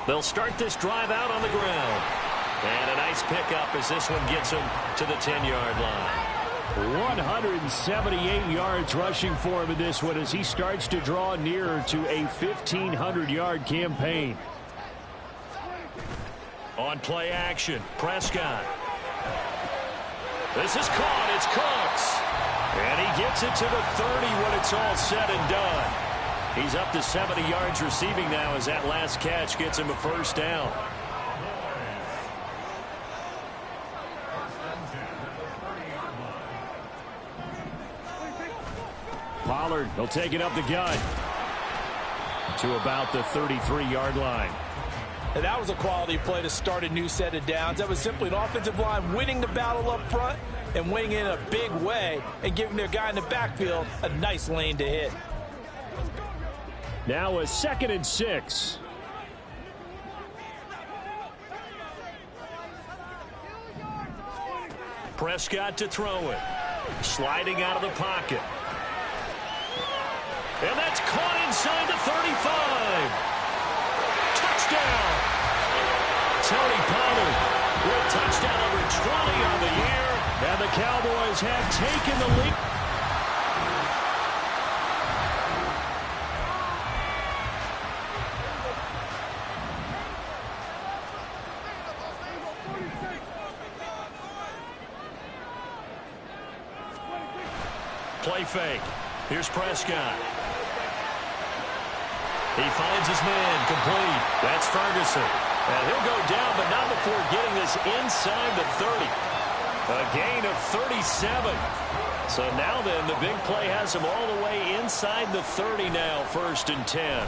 They'll start this drive out on the ground. And a nice pickup as this one gets him to the 10-yard line. 178 yards rushing for him in this one as he starts to draw nearer to a 1,500-yard campaign. On play action, Prescott. This is caught. It's Cooks. And he gets it to the 30 when it's all said and done. He's up to 70 yards receiving now as that last catch gets him a first down. Pollard, he'll take it up the gut to about the 33-yard line. And that was a quality play to start a new set of downs. That was simply an offensive line winning the battle up front and winning in a big way and giving their guy in the backfield a nice lane to hit. Now a 2nd and 6. Prescott to throw it. Sliding out of the pocket. And that's caught inside the 35. Touchdown. Tony Pollard with touchdown number 20 on the year. And the Cowboys have taken the lead. Play fake. Here's Prescott. He finds his man complete. That's Ferguson. And he'll go down, but not before getting this inside the 30. A gain of 37. So now then, the big play has him all the way inside the 30 now, 1st and 10.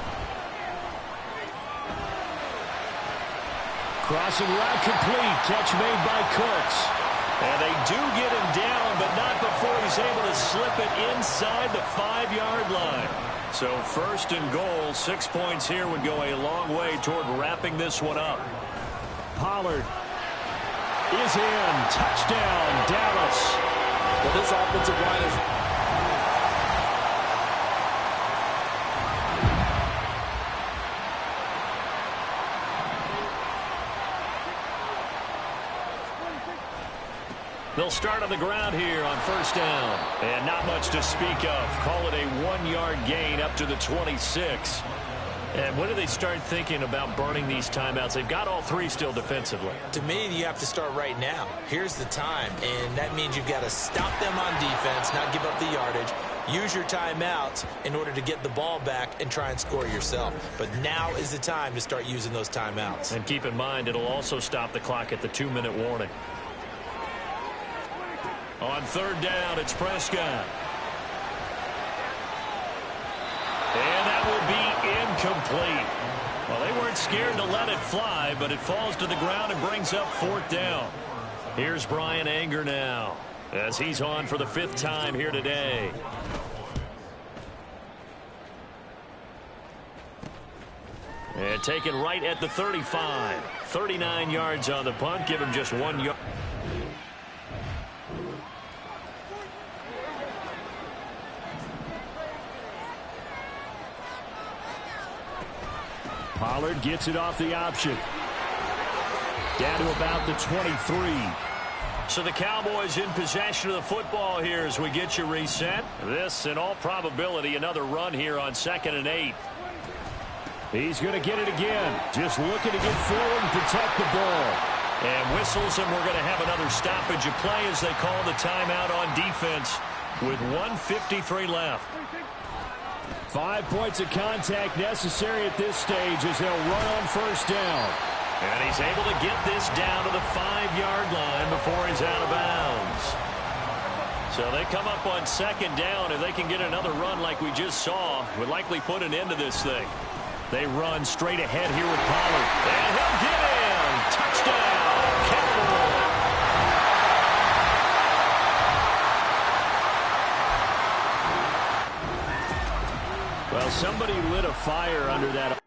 Crossing route complete. Catch made by Cooks. And they do get him down, but not before he's able to slip it inside the 5-yard line. So 1st and goal, 6 points here would go a long way toward wrapping this one up. Pollard is in. Touchdown, Dallas. Well, this offensive line is... They'll start on the ground here on 1st down. And not much to speak of. Call it a 1-yard gain up to the 26. And when do they start thinking about burning these timeouts? They've got all 3 still defensively. To me, you have to start right now. Here's the time, and that means you've got to stop them on defense, not give up the yardage. Use your timeouts in order to get the ball back and try and score yourself. But now is the time to start using those timeouts. And keep in mind, it'll also stop the clock at the 2-minute warning. On 3rd down, it's Prescott. And that will be incomplete. Well, they weren't scared to let it fly, but it falls to the ground and brings up 4th down. Here's Brian Anger now, as he's on for the 5th time here today. And taken right at the 35. 39 yards on the punt, give him just 1 yard. Pollard gets it off the option. Down to about the 23. So the Cowboys in possession of the football here as we get you reset. This, in all probability, another run here on 2nd and 8. He's going to get it again. Just looking to get forward and protect the ball. And whistles, and we're going to have another stoppage of play as they call the timeout on defense with 1:53 left. 5 points of contact necessary at this stage as they'll run on 1st down. And he's able to get this down to the 5-yard line before he's out of bounds. So they come up on 2nd down. If they can get another run like we just saw, would likely put an end to this thing. They run straight ahead here with Pollard. And he'll get in. Touchdown, Cowboys. Well, somebody lit a fire under that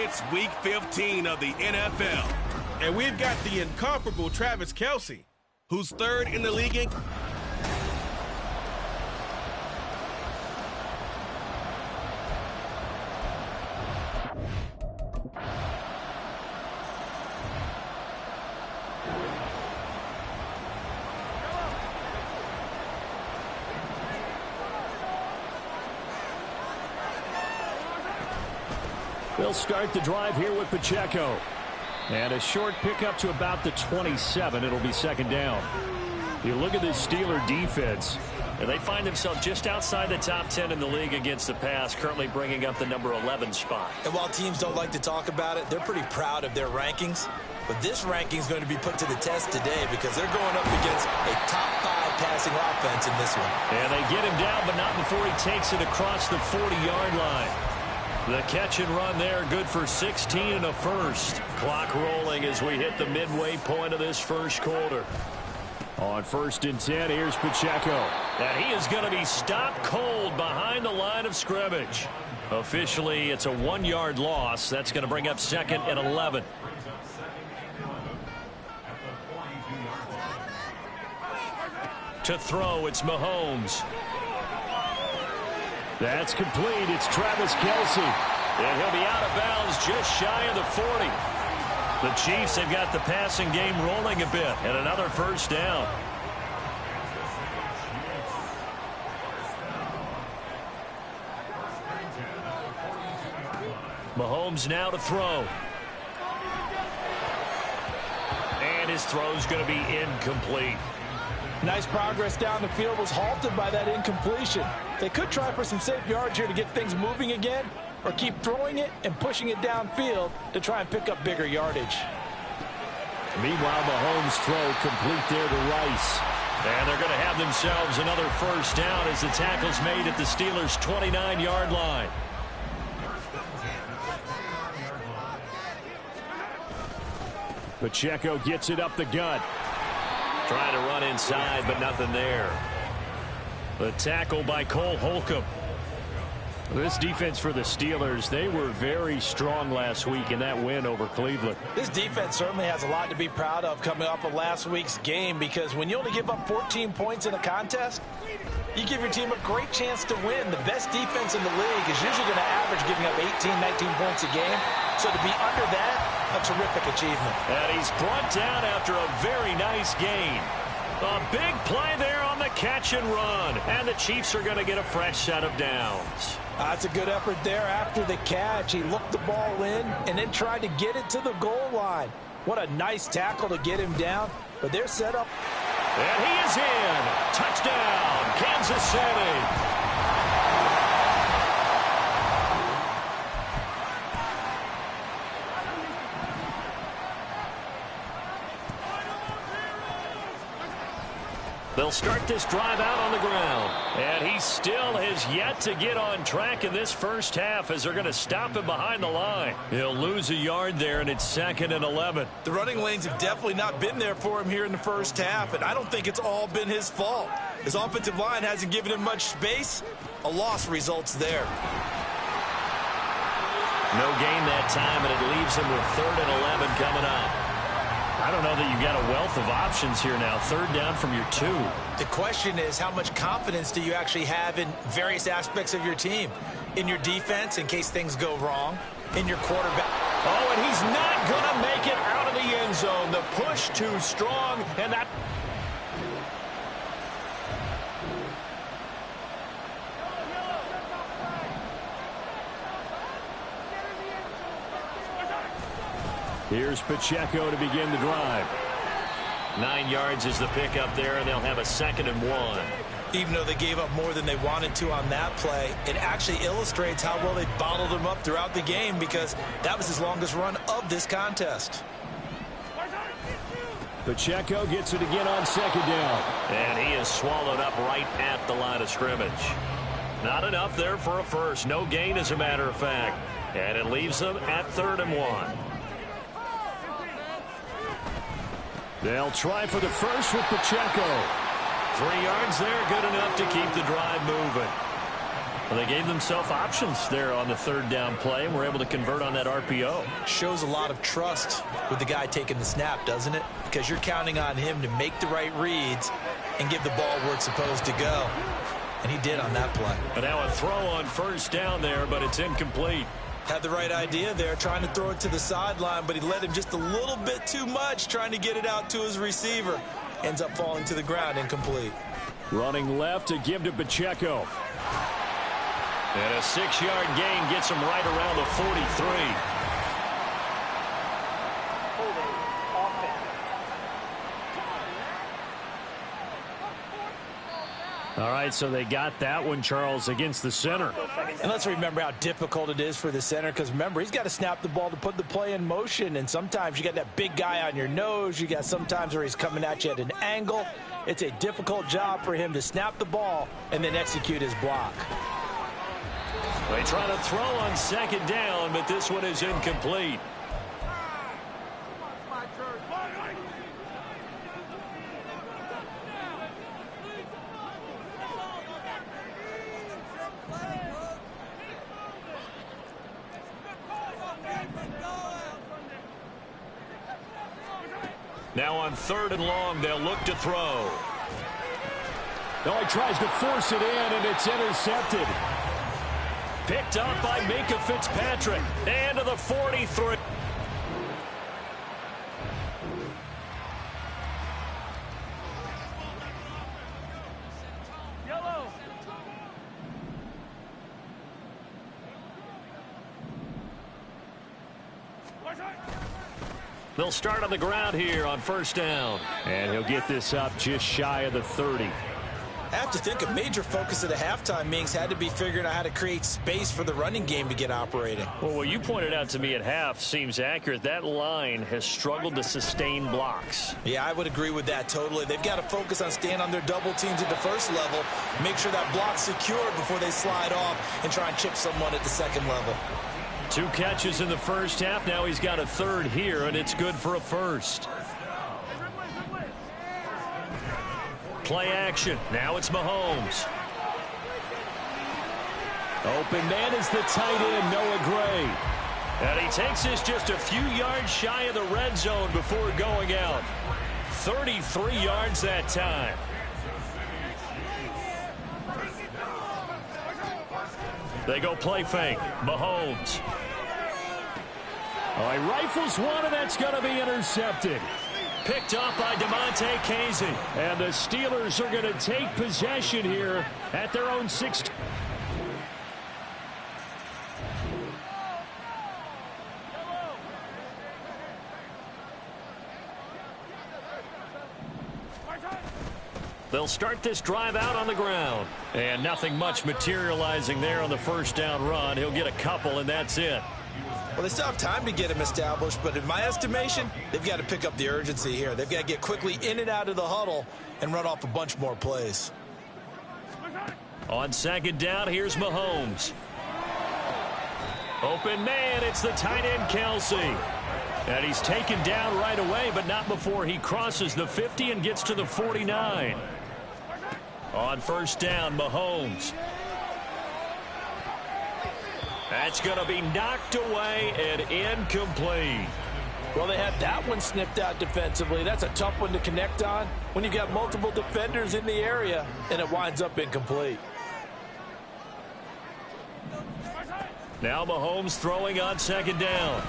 It's Week 15 of the NFL. And we've got the incomparable Travis Kelce, who's third in the league in... They'll start the drive here with Pacheco. And a short pickup to about the 27. It'll be second down. You look at this Steeler defense. And they find themselves just outside the top 10 in the league against the pass, currently bringing up the number 11 spot. And while teams don't like to talk about it, they're pretty proud of their rankings. But this ranking is going to be put to the test today because they're going up against a top 5 passing offense in this one. And they get him down, but not before he takes it across the 40-yard line. The catch and run there, good for 16 and a first. Clock rolling as we hit the midway point of this first quarter. On 1st and 10, here's Pacheco. And he is going to be stopped cold behind the line of scrimmage. Officially, it's a 1-yard loss. That's going to bring up 2nd and 11. To throw, it's Mahomes. That's complete. It's Travis Kelce. And he'll be out of bounds just shy of the 40. The Chiefs have got the passing game rolling a bit. And another first down. Mahomes now to throw. And his throw's going to be incomplete. Nice progress down the field was halted by that incompletion. They could try for some safe yards here to get things moving again, or keep throwing it and pushing it downfield to try and pick up bigger yardage. Meanwhile, Mahomes' throw complete there to Rice. And they're going to have themselves another first down as the tackle's made at the Steelers' 29-yard line. Pacheco gets it up the gut. Trying to run inside, but nothing there. The tackle by Cole Holcomb. This defense for the Steelers, they were very strong last week in that win over Cleveland. This defense certainly has a lot to be proud of coming off of last week's game, because when you only give up 14 points in a contest, you give your team a great chance to win. The best defense in the league is usually going to average giving up 18, 19 points a game. So to be under that, a terrific achievement. And he's brought down after a very nice gain. A big play there on the catch and run. And the Chiefs are going to get a fresh set of downs. That's a good effort there after the catch. He looked the ball in and then tried to get it to the goal line. What a nice tackle to get him down. But they're set up. And he is in. Touchdown, Kansas City. They'll start this drive out on the ground. And he still has yet to get on track in this first half as they're going to stop him behind the line. He'll lose a yard there, and it's 2nd and 11. The running lanes have definitely not been there for him here in the first half, and I don't think it's all been his fault. His offensive line hasn't given him much space. A loss results there. No gain that time, and it leaves him with 3rd and 11 coming up. I don't know that you've got a wealth of options here now. 3rd down from your 2. The question is, how much confidence do you actually have in various aspects of your team? In your defense, in case things go wrong. In your quarterback. Oh, and he's not going to make it out of the end zone. The push too strong, and that... Here's Pacheco to begin the drive. 9 yards is the pickup there, and they'll have a 2nd and 1. Even though they gave up more than they wanted to on that play, it actually illustrates how well they bottled him up throughout the game, because that was his longest run of this contest. Pacheco gets it again on 2nd down. And he is swallowed up right at the line of scrimmage. Not enough there for a first. No gain, as a matter of fact. And it leaves them at 3rd and 1. They'll try for the first with Pacheco. 3 yards there, good enough to keep the drive moving. Well, they gave themselves options there on the third down play and were able to convert on that RPO. Shows a lot of trust with the guy taking the snap, doesn't it? Because you're counting on him to make the right reads and give the ball where it's supposed to go. And he did on that play. But now a throw on first down there, but it's incomplete. Had the right idea there, trying to throw it to the sideline, but he let him just a little bit too much, trying to get it out to his receiver. Ends up falling to the ground, incomplete. Running left to give to Pacheco. And a 6-yard gain gets him right around the 43. Holding offense. All right, so they got that one, Charles, against the center. And let's remember how difficult it is for the center, because remember, he's got to snap the ball to put the play in motion, and sometimes you got that big guy on your nose. You got sometimes where he's coming at you at an angle. It's a difficult job for him to snap the ball and then execute his block. They try to throw on second down, but this one is incomplete. Now on 3rd and long, they'll look to throw. No, he tries to force it in, and it's intercepted. Picked up by Minka Fitzpatrick. And to the 43. Yellow. They'll start on the ground here on first down. And he'll get this up just shy of the 30. I have to think a major focus of the halftime meetings had to be figuring out how to create space for the running game to get operating. Well, what you pointed out to me at half seems accurate. That line has struggled to sustain blocks. Yeah, I would agree with that totally. They've got to focus on staying on their double teams at the first level, make sure that block's secured before they slide off and try and chip someone at the second level. 2 catches in the first half. Now he's got a 3rd here, and it's good for a 1st. Play action. Now it's Mahomes. Open man is the tight end, Noah Gray. And he takes this just a few yards shy of the red zone before going out. 33 yards that time. They go play fake. Mahomes. Oh, he rifles one, and that's going to be intercepted. Picked up by DeMonte Casey. And the Steelers are going to take possession here at their own 6. They'll start this drive out on the ground. And nothing much materializing there on the first down run. He'll get a couple, and that's it. Well, they still have time to get him established, but in my estimation, they've got to pick up the urgency here. They've got to get quickly in and out of the huddle and run off a bunch more plays. On second down, here's Mahomes. Open man, it's the tight end, Kelsey. And he's taken down right away, but not before he crosses the 50 and gets to the 49. On first down, Mahomes. That's going to be knocked away and incomplete. Well, they had that one snipped out defensively. That's a tough one to connect on when you've got multiple defenders in the area, and it winds up incomplete. Now Mahomes throwing on second down.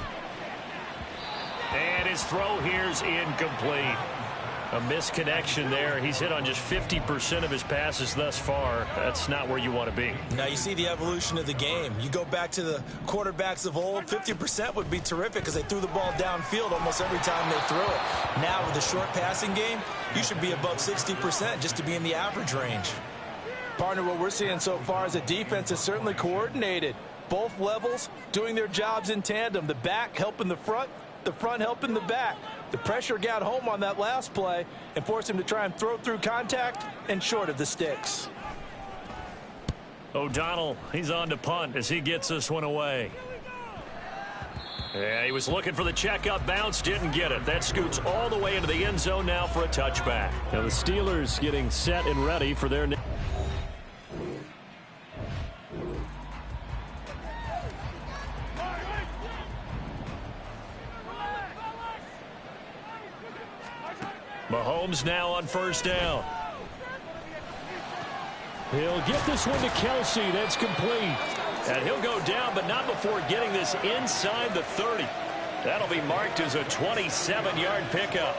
And his throw here's incomplete. A misconnection there. He's hit on just 50% of his passes thus far. That's not where you want to be. Now you see the evolution of the game. You go back to the quarterbacks of old, 50% would be terrific because they threw the ball downfield almost every time they threw it. Now with the short passing game, you should be above 60% just to be in the average range. Partner, what we're seeing so far is a defense is certainly coordinated. Both levels doing their jobs in tandem. The back helping the front helping the back. The pressure got home on that last play and forced him to try and throw through contact and short of the sticks. O'Donnell, he's on to punt as he gets this one away. Yeah, he was looking for the checkup bounce, didn't get it. That scoots all the way into the end zone now for a touchback. Now the Steelers getting set and ready for their Mahomes now on first down. He'll get this one to Kelsey. That's complete. And he'll go down, but not before getting this inside the 30. That'll be marked as a 27-yard pickup.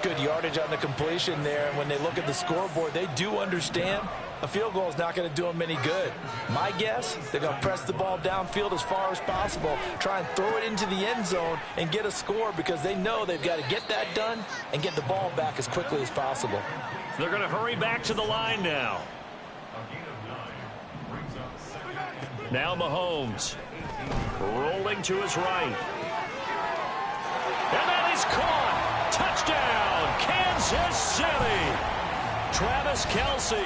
Good yardage on the completion there. And when they look at the scoreboard, they do understand a field goal is not going to do them any good. My guess, they're going to press the ball downfield as far as possible, try and throw it into the end zone and get a score because they know they've got to get that done and get the ball back as quickly as possible. They're going to hurry back to the line now. Now Mahomes rolling to his right. And that is caught. Touchdown, Kansas City. Travis Kelce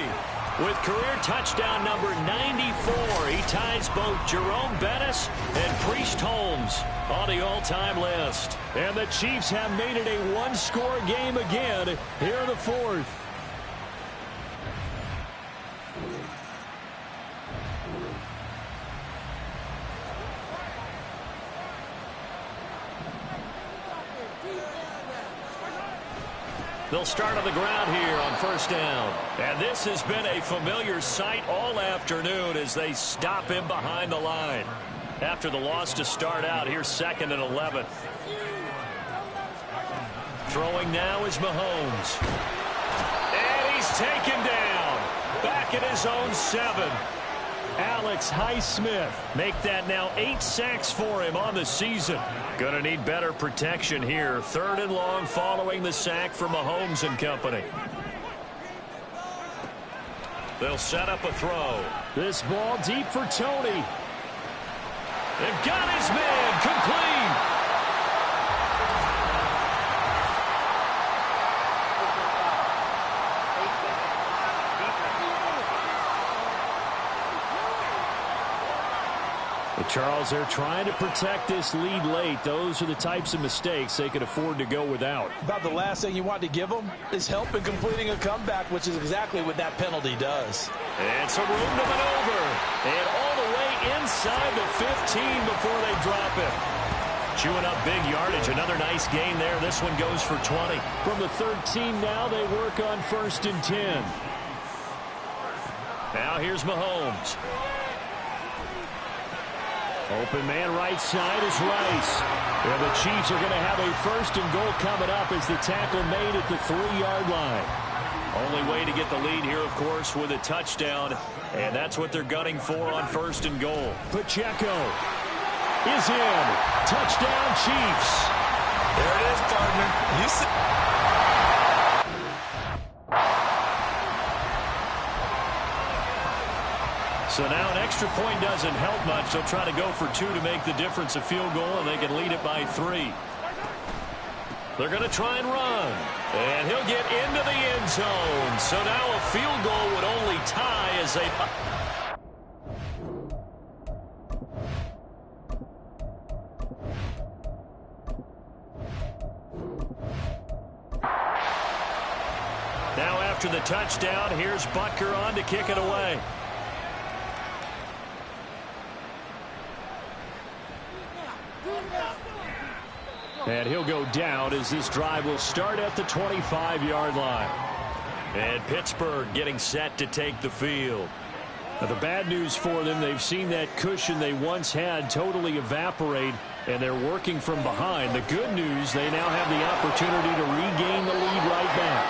with career touchdown number 94. He ties both Jerome Bettis and Priest Holmes on the all-time list. And the Chiefs have made it a one-score game again here in the fourth. They'll start on the ground here on first down. And this has been a familiar sight all afternoon as they stop him behind the line. After the loss to start out, here's 2nd and 11. Throwing now is Mahomes. And he's taken down. Back at his own 7. Alex Highsmith. Make that now 8 sacks for him on the season. Gonna need better protection here. 3rd and long following the sack for Mahomes and company. They'll set up a throw. This ball deep for Tony. They've got his man complete. Charles, they're trying to protect this lead late. Those are the types of mistakes they could afford to go without. About the last thing you want to give them is help in completing a comeback, which is exactly what that penalty does. And some room to maneuver. And all the way inside the 15 before they drop him. Chewing up big yardage. Another nice gain there. This one goes for 20. From the 13 now, they work on 1st and 10. Now here's Mahomes. Open man right side is Rice. And the Chiefs are going to have a 1st and goal coming up as the tackle made at the 3-yard line. Only way to get the lead here, of course, with a touchdown. And that's what they're gunning for on 1st and goal. Pacheco is in. Touchdown, Chiefs. There it is, partner. You see. So now an extra point doesn't help much. They'll try to go for 2 to make the difference a field goal, and they can lead it by 3. They're going to try and run. And he'll get into the end zone. So now a field goal would only tie as they... Now after the touchdown, here's Butker on to kick it away. And he'll go down as this drive will start at the 25-yard line. And Pittsburgh getting set to take the field. Now, the bad news for them, they've seen that cushion they once had totally evaporate, and they're working from behind. The good news, they now have the opportunity to regain the lead right back.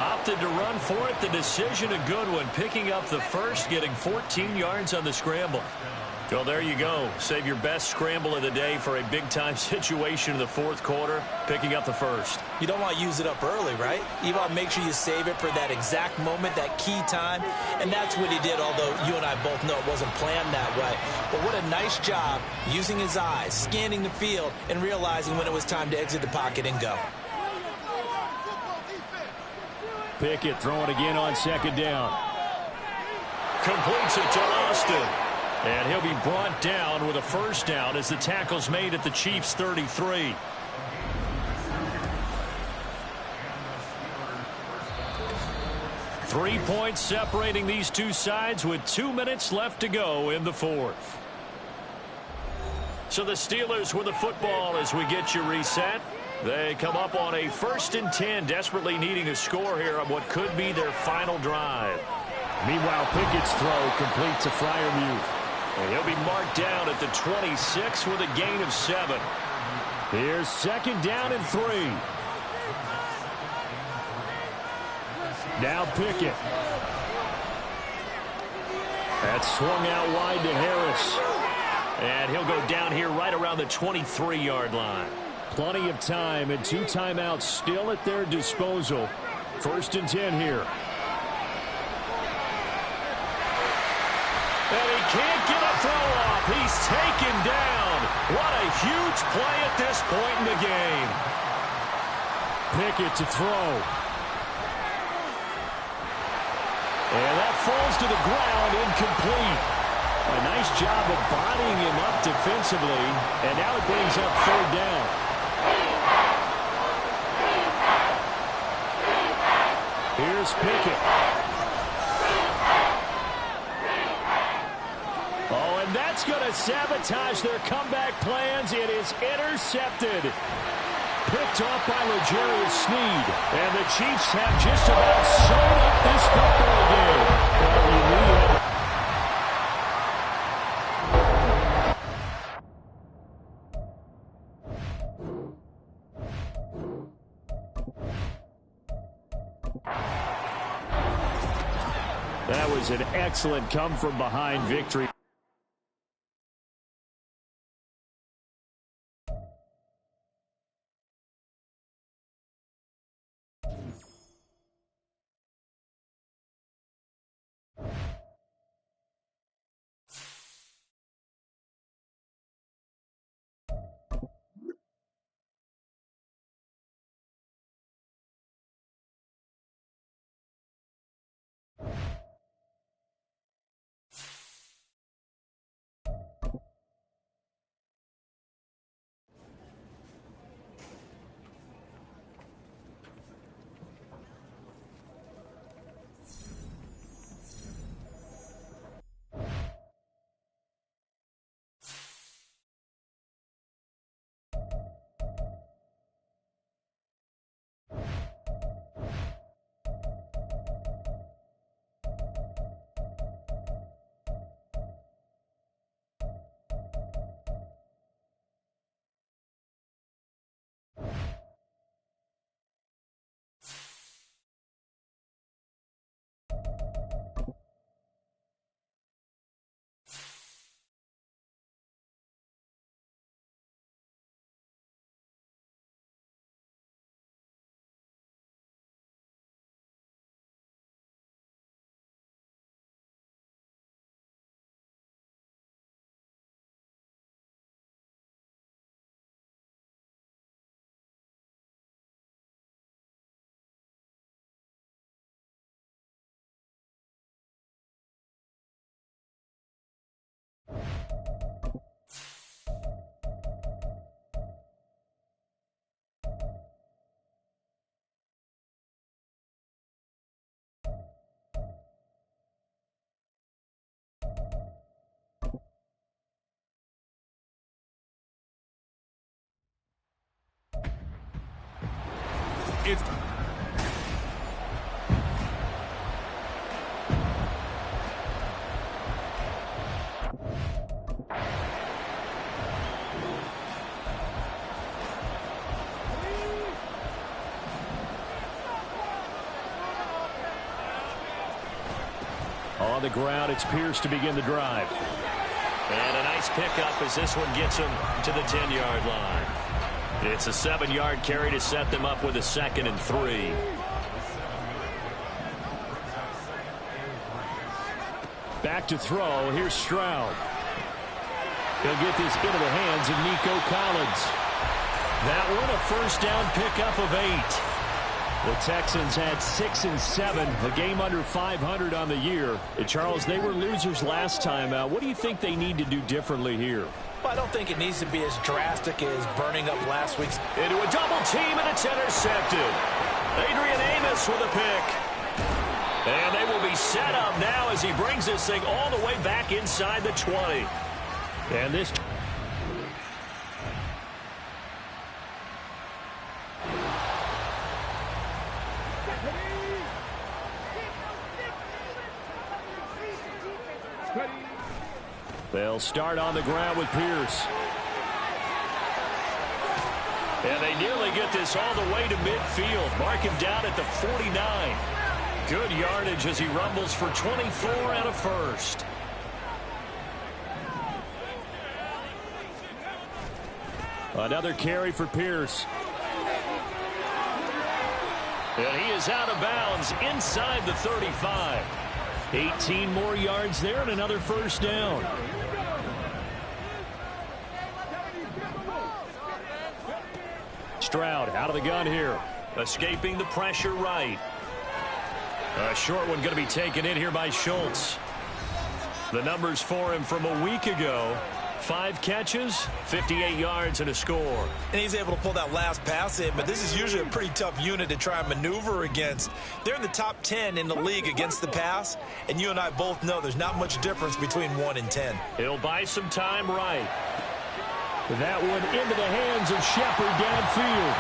Opted to run for it. The decision a good one. Picking up the first, getting 14 yards on the scramble. Well, there you go. Save your best scramble of the day for a big-time situation in the 4th quarter, picking up the first. You don't want to use it up early, right? You want to make sure you save it for that exact moment, that key time. And that's what he did, although you and I both know it wasn't planned that way. But what a nice job using his eyes, scanning the field, and realizing when it was time to exit the pocket and go. Pickett throwing again on 2nd down. Completes it to Austin. And he'll be brought down with a 1st down as the tackle's made at the Chiefs' 33. Three points separating these two sides with 2 minutes left to go in the 4th. So the Steelers with the football as we get you reset. They come up on a 1st and 10, desperately needing a score here on what could be their final drive. Meanwhile, Pickett's throw complete to Freiermuth. And he'll be marked down at the 26 with a gain of 7. Here's 2nd down and 3. Now Pickett. That's swung out wide to Harris. And he'll go down here right around the 23-yard line. Plenty of time and 2 timeouts still at their disposal. 1st and 10 here. And he can't get a throw off. He's taken down. What a huge play at this point in the game. Pickett to throw. And that falls to the ground, incomplete. A nice job of bodying him up defensively, and now it brings up 3rd down. Here's Pickett. Oh, and that's going to sabotage their comeback plans. It is intercepted. Picked off by L'Jarius Sneed. And the Chiefs have just about sewn up this football game. Well, you knew it. That was an excellent come-from-behind victory. It's on the ground, it's Pierce to begin the drive. And a nice pickup as this one gets him to the 10-yard line. It's a 7-yard carry to set them up with a 2nd and 3. Back to throw. Here's Stroud. He'll get this into the hands of Nico Collins. That one a 1st down pickup of 8. The Texans had 6 and 7, a game under 500 on the year. And Charles, they were losers last time out. What do you think they need to do differently here? Well, I don't think it needs to be as drastic as burning up last week's. Into a double team, and it's intercepted. Adrian Amos with a pick. And they will be set up now as he brings this thing all the way back inside the 20. And this They'll start on the ground with Pierce. And they nearly get this all the way to midfield. Mark him down at the 49. Good yardage as he rumbles for 24 and a first. Another carry for Pierce. And he is out of bounds inside the 35. 18 more yards there and another first down. Stroud out of the gun here. Escaping the pressure right. A short one going to be taken in here by Schultz. The numbers for him from a week ago. 5 catches, 58 yards, and a score. And he's able to pull that last pass in, but this is usually a pretty tough unit to try and maneuver against. They're in the top 10 in the league against the pass, and you and I both know there's not much difference between 1 and 10. He'll buy some time right. That one into the hands of Shepard downfield.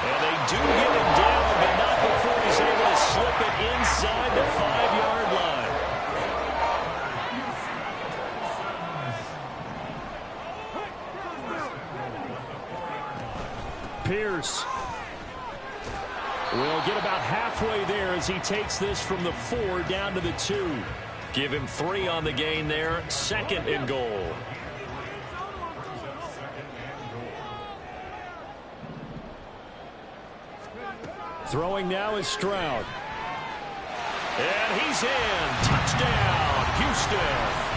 And they do get him down, but not before he's able to slip it inside the 5-yard line. Pierce will get about halfway there as he takes this from the 4 down to the 2. Give him 3 on the gain there. 2nd and goal. Throwing now is Stroud. And he's in. Touchdown, Houston.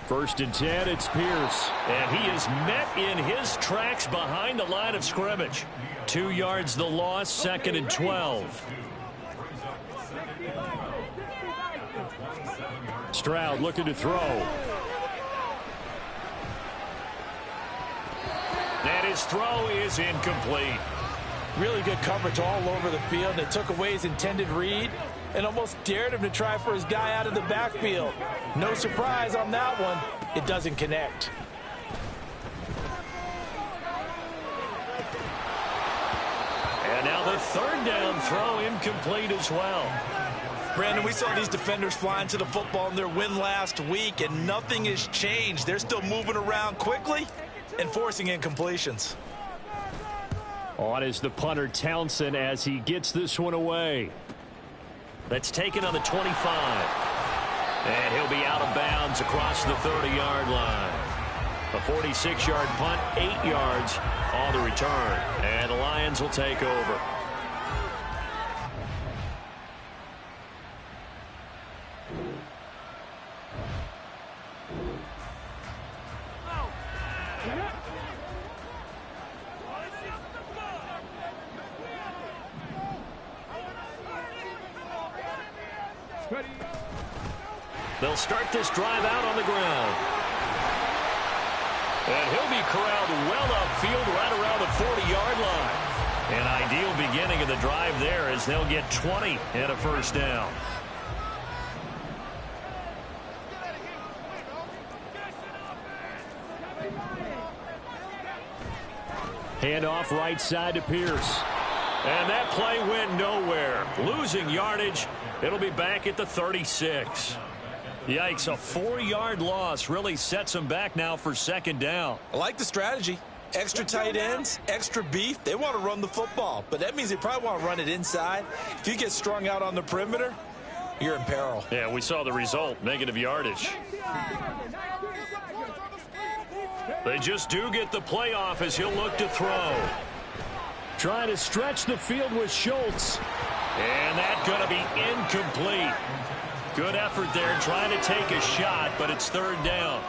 First and 10, it's Pierce. And he is met in his tracks behind the line of scrimmage. 2 yards the loss, 2nd and 12. Stroud looking to throw. And his throw is incomplete. Really good coverage all over the field. They took away his intended read and almost dared him to try for his guy out of the backfield. No surprise on that one. It doesn't connect. And now the third down throw incomplete as well. Brandon, we saw these defenders flying to the football in their win last week, and nothing has changed. They're still moving around quickly and forcing incompletions. On is the punter Townsend as he gets this one away. That's taken on the 25. And he'll be out of bounds across the 30-yard line. A 46-yard punt, 8 yards on the return. And the Lions will take over. They'll start this drive out on the ground. And he'll be corralled well upfield right around the 40-yard line. An ideal beginning of the drive there as they'll get 20 and a first down. Handoff right side to Pierce. And that play went nowhere. Losing yardage. It'll be back at the 36. Yikes, a 4-yard loss really sets them back now for second down. I like the strategy. Extra tight ends, extra beef. They want to run the football, but that means they probably want to run it inside. If you get strung out on the perimeter, you're in peril. Yeah, we saw the result, negative yardage. They just do get the play off as he'll look to throw. Trying to stretch the field with Schultz. And that's going to be incomplete. Good effort there trying to take a shot, but it's third down.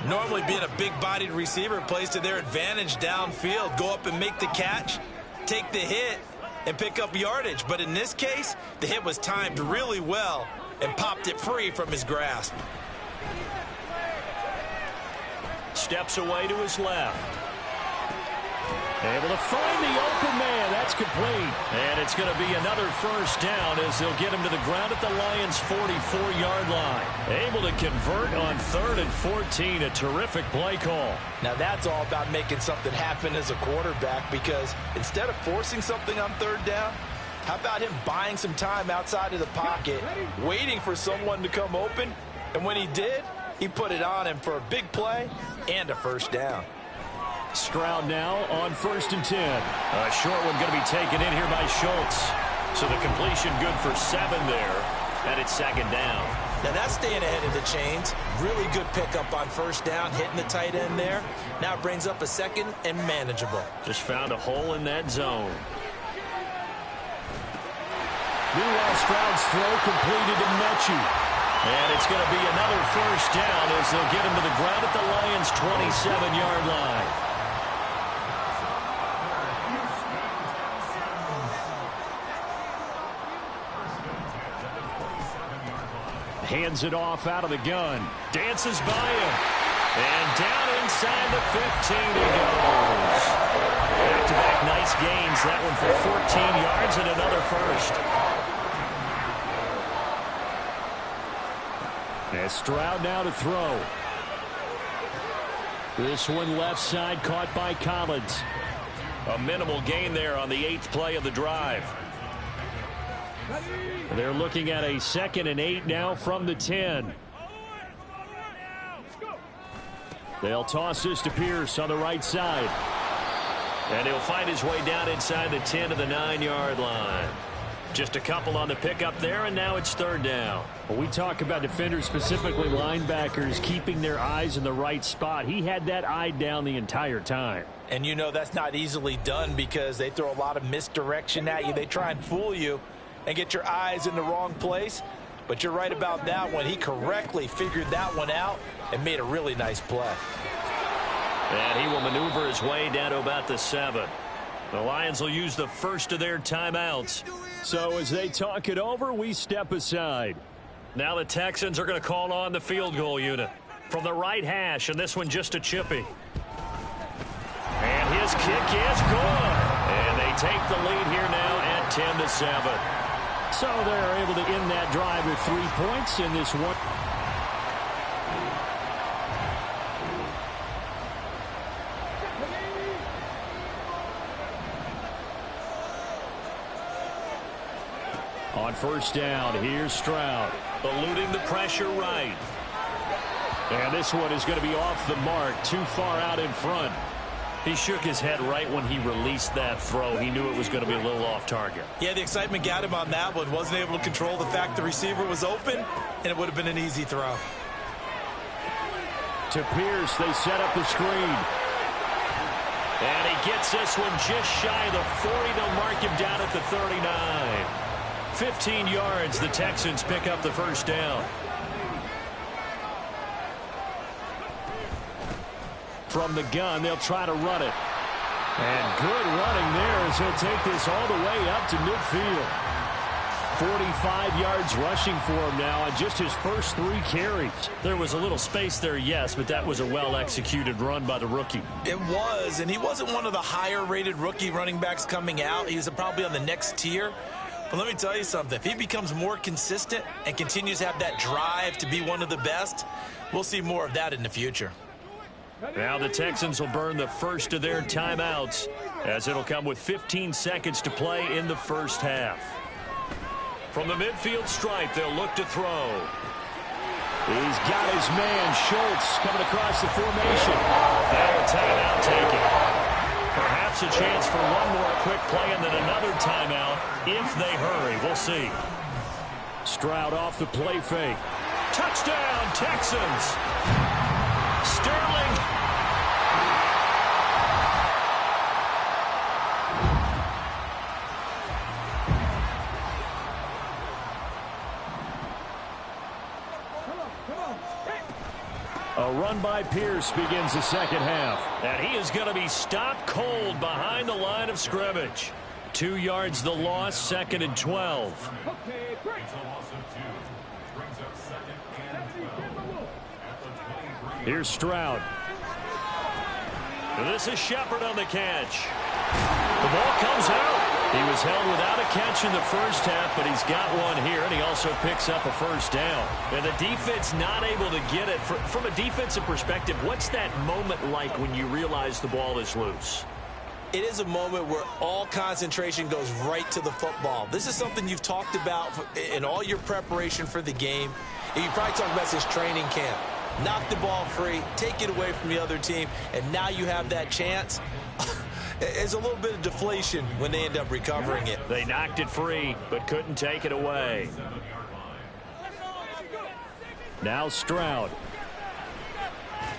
Normally being a big-bodied receiver plays to their advantage downfield. Go up and make the catch, take the hit, and pick up yardage. But in this case, the hit was timed really well and popped it free from his grasp. Steps away to his left. Able to find the open man. That's complete. And it's going to be another first down as they'll get him to the ground at the Lions' 44-yard line. Able to convert on 3rd and 14. A terrific play call. Now that's all about making something happen as a quarterback, because instead of forcing something on third down, how about him buying some time outside of the pocket, waiting for someone to come open, and when he did, he put it on him for a big play and a first down. Stroud now on 1st and 10. A short one going to be taken in here by Schultz. So the completion good for 7 there, and it's second down. Now that's staying ahead of the chains. Really good pickup on first down, hitting the tight end there. Now it brings up a second and manageable. Just found a hole in that zone. Meanwhile, Stroud's throw completed to Mechie. And it's going to be another first down as they'll get him to the ground at the Lions' 27-yard line. Hands it off out of the gun. Dances by him. And down inside the 15 he goes. Back-to-back nice gains. That one for 14 yards and another first. And Stroud now to throw. This one left side caught by Collins. A minimal gain there on the 8th play of the drive. They're looking at a 2nd and 8 now from the 10. They'll toss this to Pierce on the right side. And he'll find his way down inside the 10 to the 9-yard line. Just a couple on the pickup there, and now it's third down. Well, we talk about defenders, specifically linebackers, keeping their eyes in the right spot. He had that eye down the entire time. And you know that's not easily done because they throw a lot of misdirection at you. They try and fool you and get your eyes in the wrong place. But you're right about that one. He correctly figured that one out and made a really nice play. And he will maneuver his way down to about the 7. The Lions will use the first of their timeouts. So as they talk it over, we step aside. Now the Texans are going to call on the field goal unit from the right hash, and this one just a chippy. And his kick is good. take the lead here now at 10-7. So they're able to end that drive with 3 points in this one. On first down, here's Stroud. Eluding the pressure right. And this one is going to be off the mark, too far out in front. He shook his head right when he released that throw. He knew it was going to be a little off target. Yeah, the excitement got him on that one. Wasn't able to control the fact the receiver was open, and it would have been an easy throw. To Pierce, they set up the screen. And he gets this one just shy of the 40. They'll mark him down at the 39. 15 yards, the Texans pick up the first down. From the gun, they'll try to run it. And good running there as he'll take this all the way up to midfield. 45 yards rushing for him now on just his first 3 carries. There was a little space there, yes, but that was a well-executed run by the rookie. It was, and he wasn't one of the higher-rated rookie running backs coming out. He was probably on the next tier. But let me tell you something. If he becomes more consistent and continues to have that drive to be one of the best, we'll see more of that in the future. Now the Texans will burn the first of their timeouts as it'll come with 15 seconds to play in the first half. From the midfield stripe, they'll look to throw. He's got his man, Schultz, coming across the formation. Now a timeout taken. Perhaps a chance for one more quick play and then another timeout if they hurry. We'll see. Stroud off the play fake. Touchdown, Texans. Sterling. A run by Pierce begins the second half. And he is going to be stopped cold behind the line of scrimmage. 2 yards the loss, 2nd and 12. Here's Stroud. This is Shepard on the catch. The ball comes out. He was held without a catch in the first half, but he's got one here, and he also picks up a first down. And the defense not able to get it. From a defensive perspective, what's that moment like when you realize the ball is loose? It is a moment where all concentration goes right to the football. This is something you've talked about in all your preparation for the game. And you probably talked about this training camp. Knock the ball free, take it away from the other team, and now you have that chance. It's a little bit of deflation when they end up recovering it. They knocked it free, but couldn't take it away. Now Stroud.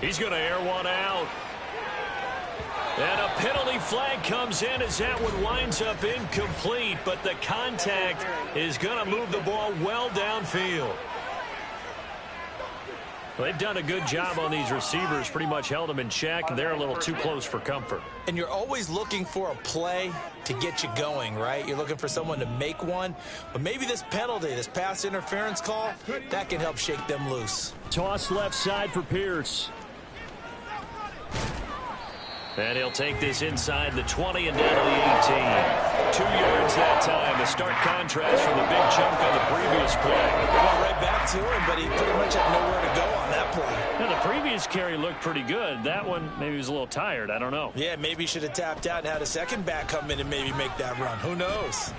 He's going to air one out. And a penalty flag comes in as that one winds up incomplete, but the contact is going to move the ball well downfield. They've done a good job on these receivers, pretty much held them in check, and they're a little too close for comfort. And you're always looking for a play to get you going, right? You're looking for someone to make one. But maybe this penalty, this pass interference call, that can help shake them loose. Toss left side for Pierce. And he'll take this inside the 20 and down to the 18. 2 yards that time. A stark contrast from the big chunk on the previous play. Well, right back to him, but he pretty much had nowhere to go on that play. Now, the previous carry looked pretty good. That one, maybe he was a little tired. I don't know. Yeah, maybe he should have tapped out and had a second back come in and maybe make that run. Who knows?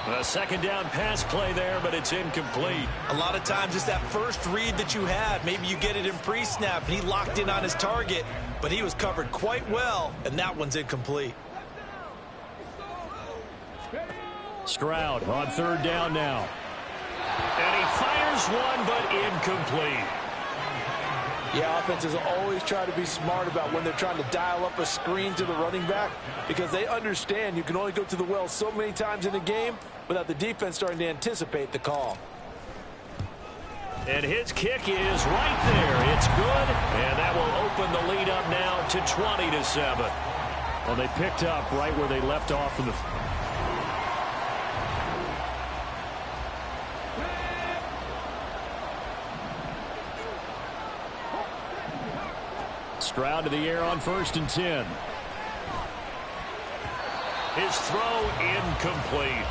A second down pass play there, but it's incomplete. A lot of times it's that first read that you have. Maybe you get it in pre-snap, and he locked in on his target, but he was covered quite well, and that one's incomplete. Stroud on third down now. And he fires one, but incomplete. Yeah, offenses always try to be smart about when they're trying to dial up a screen to the running back because they understand you can only go to the well so many times in a game without the defense starting to anticipate the call. And his kick is right there. It's good, and that will open the lead up now to 20-7. Well, they picked up right where they left off in the... Stroud to the air on 1st and 10. His throw incomplete.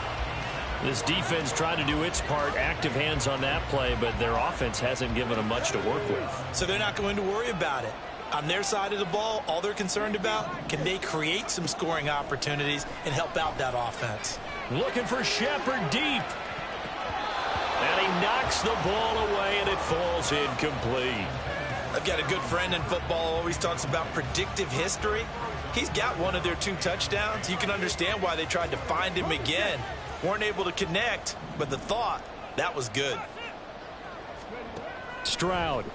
This defense trying to do its part, active hands on that play, but their offense hasn't given them much to work with. So they're not going to worry about it. On their side of the ball, all they're concerned about, can they create some scoring opportunities and help out that offense? Looking for Shepard deep. And he knocks the ball away, and it falls incomplete. I've got a good friend in football, always talks about predictive history. He's got one of their 2 touchdowns. You can understand why they tried to find him again. Weren't able to connect, but the thought, that was good. Stroud.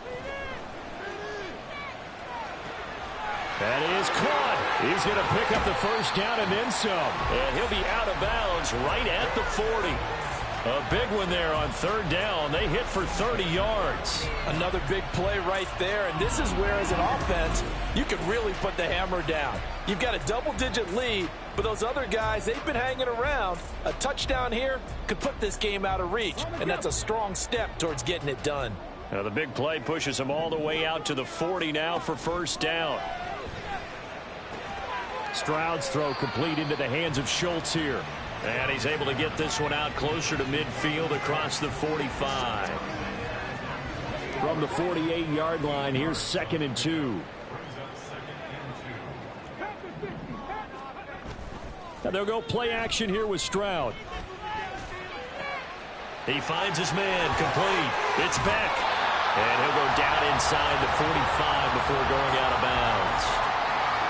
That is caught. He's going to pick up the first down and then some. And he'll be out of bounds right at the 40. A big one there on 3rd down. They hit for 30 yards. Another big play right there, and this is where, as an offense, you can really put the hammer down. You've got a double-digit lead, but those other guys, they've been hanging around. A touchdown here could put this game out of reach, and that's a strong step towards getting it done. Now the big play pushes him all the way out to the 40 now for first down. Stroud's throw complete into the hands of Schultz here. And he's able to get this one out closer to midfield across the 45. From the 48-yard line, here's 2nd and 2. Now they'll go play action here with Stroud. He finds his man, complete. It's Beck. And he'll go down inside the 45 before going out of bounds.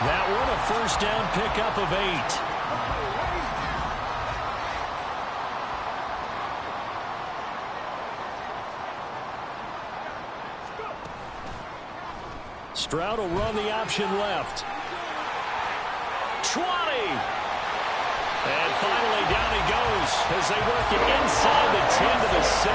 That one a first down pickup of 8. Stroud will run the option left. 20. And finally down he goes as they work it inside the 10 to the 7.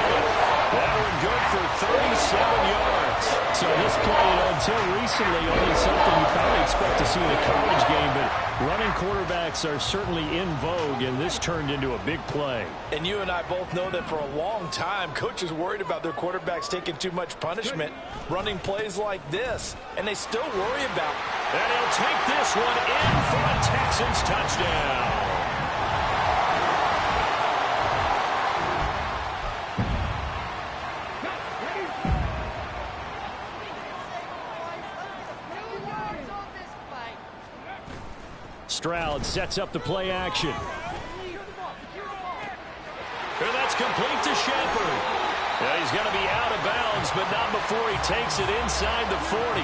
That one good for 37 yards. So this play, until recently, only something you probably expect to see in a college game, but running quarterbacks are certainly in vogue, and this turned into a big play. And you and I both know that for a long time, coaches worried about their quarterbacks taking too much punishment, running plays like this, and they still worry about it. And he'll take this one in for a Texans touchdown. Stroud sets up the play action. And that's complete to Shepard. Yeah, he's going to be out of bounds, but not before he takes it inside the 40.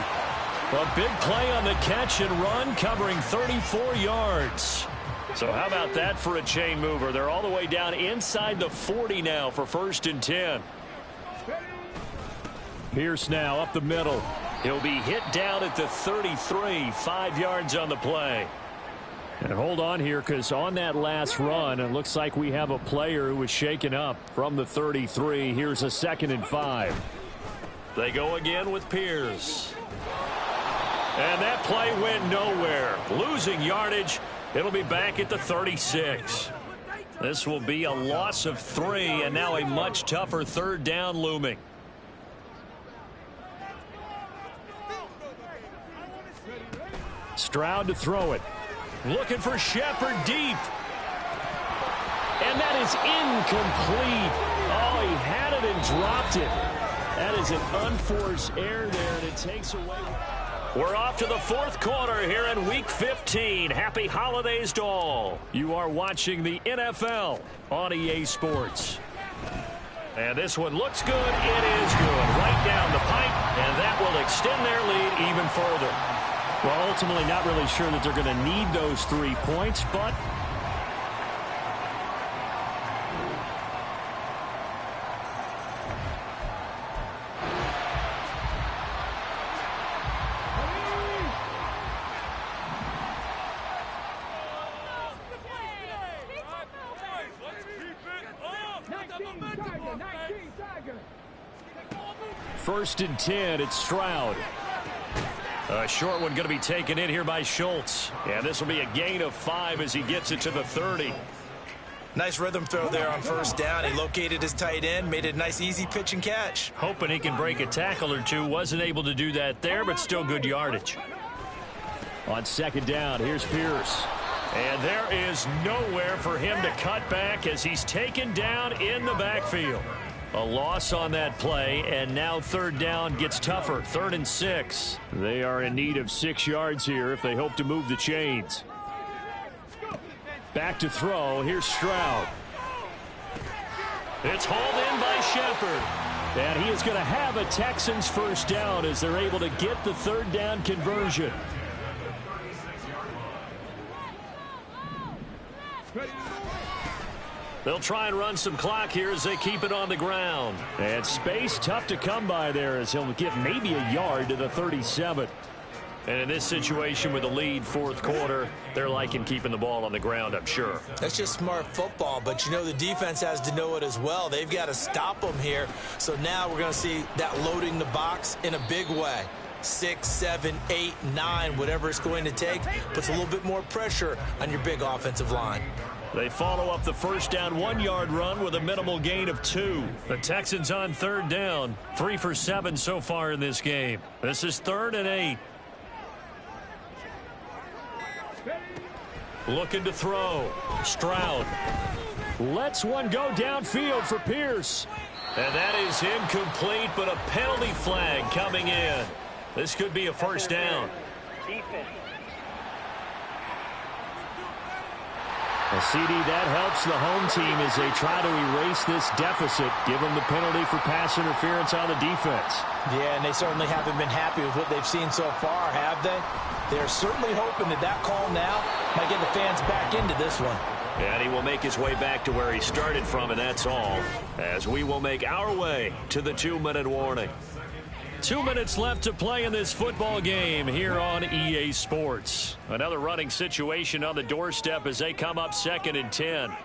A big play on the catch and run, covering 34 yards. So how about that for a chain mover? They're all the way down inside the 40 now for 1st and 10. Pierce now up the middle. He'll be hit down at the 33, 5 yards on the play. And hold on here, because on that last run, it looks like we have a player who was shaken up from the 33. Here's a 2nd and 5. They go again with Pierce. And that play went nowhere. Losing yardage. It'll be back at the 36. This will be a loss of 3, and now a much tougher 3rd down looming. Stroud to throw it. Looking for Shepard deep. And that is incomplete. Oh, he had it and dropped it. That is an unforced error there, and it takes away. We're off to the 4th quarter here in Week 15. Happy holidays to all. You are watching the NFL on EA Sports. And this one looks good. It is good. Right down the pipe, and that will extend their lead even further. Well, ultimately not really sure that they're going to need those 3 points, but First and 10, it's Stroud. A short one going to be taken in here by Schultz. And this will be a gain of 5 as he gets it to the 30. Nice rhythm throw there on 1st down. He located his tight end, made it a nice easy pitch and catch. Hoping he can break a tackle or two. Wasn't able to do that there, but still good yardage. On 2nd down, here's Pierce. And there is nowhere for him to cut back as he's taken down in the backfield. A loss on that play, and now third down gets tougher. 3rd and 6. They are in need of 6 yards here if they hope to move the chains. Back to throw. Here's Stroud. It's hauled in by Shepard. And he is going to have a Texans first down as they're able to get the third down conversion. They'll try and run some clock here as they keep it on the ground. And space tough to come by there as he'll get maybe a yard to the 37. And in this situation with the lead, 4th quarter, they're liking keeping the ball on the ground, I'm sure. That's just smart football, but you know the defense has to know it as well. They've got to stop them here. So now we're going to see that loading the box in a big way. 6, 7, 8, 9, whatever it's going to take, puts a little bit more pressure on your big offensive line. They follow up the first down 1-yard run with a minimal gain of 2. The Texans on third down, 3 for 7 so far in this game. This is 3rd and 8. Looking to throw. Stroud. Lets one go downfield for Pierce. And that is incomplete, but a penalty flag coming in. This could be a first down. Defense. A CD that helps the home team as they try to erase this deficit, given the penalty for pass interference on the defense. Yeah, and they certainly haven't been happy with what they've seen so far, have they? They're certainly hoping that that call now might get the fans back into this one. And he will make his way back to where he started from, and that's all, as we will make our way to the 2-minute warning. 2 minutes left to play in this football game here on EA Sports. Another running situation on the doorstep as they come up 2nd and 10.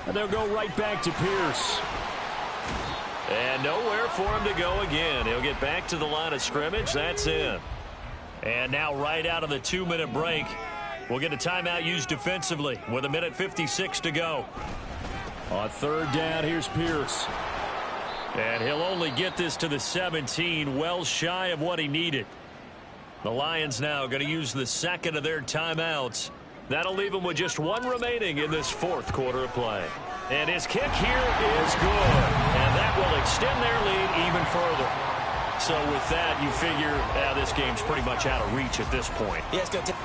And they'll go right back to Pierce. And nowhere for him to go again. He'll get back to the line of scrimmage. That's in. And now right out of the 2-minute break, we'll get a timeout used defensively with 1:56 to go. On third down, here's Pierce. And he'll only get this to the 17, well shy of what he needed. The Lions now going to use the 2nd of their timeouts. That'll leave them with just 1 remaining in this 4th quarter of play. And his kick here is good. And that will extend their lead even further. So with that, you figure this game's pretty much out of reach at this point. Yeah, it's going to take...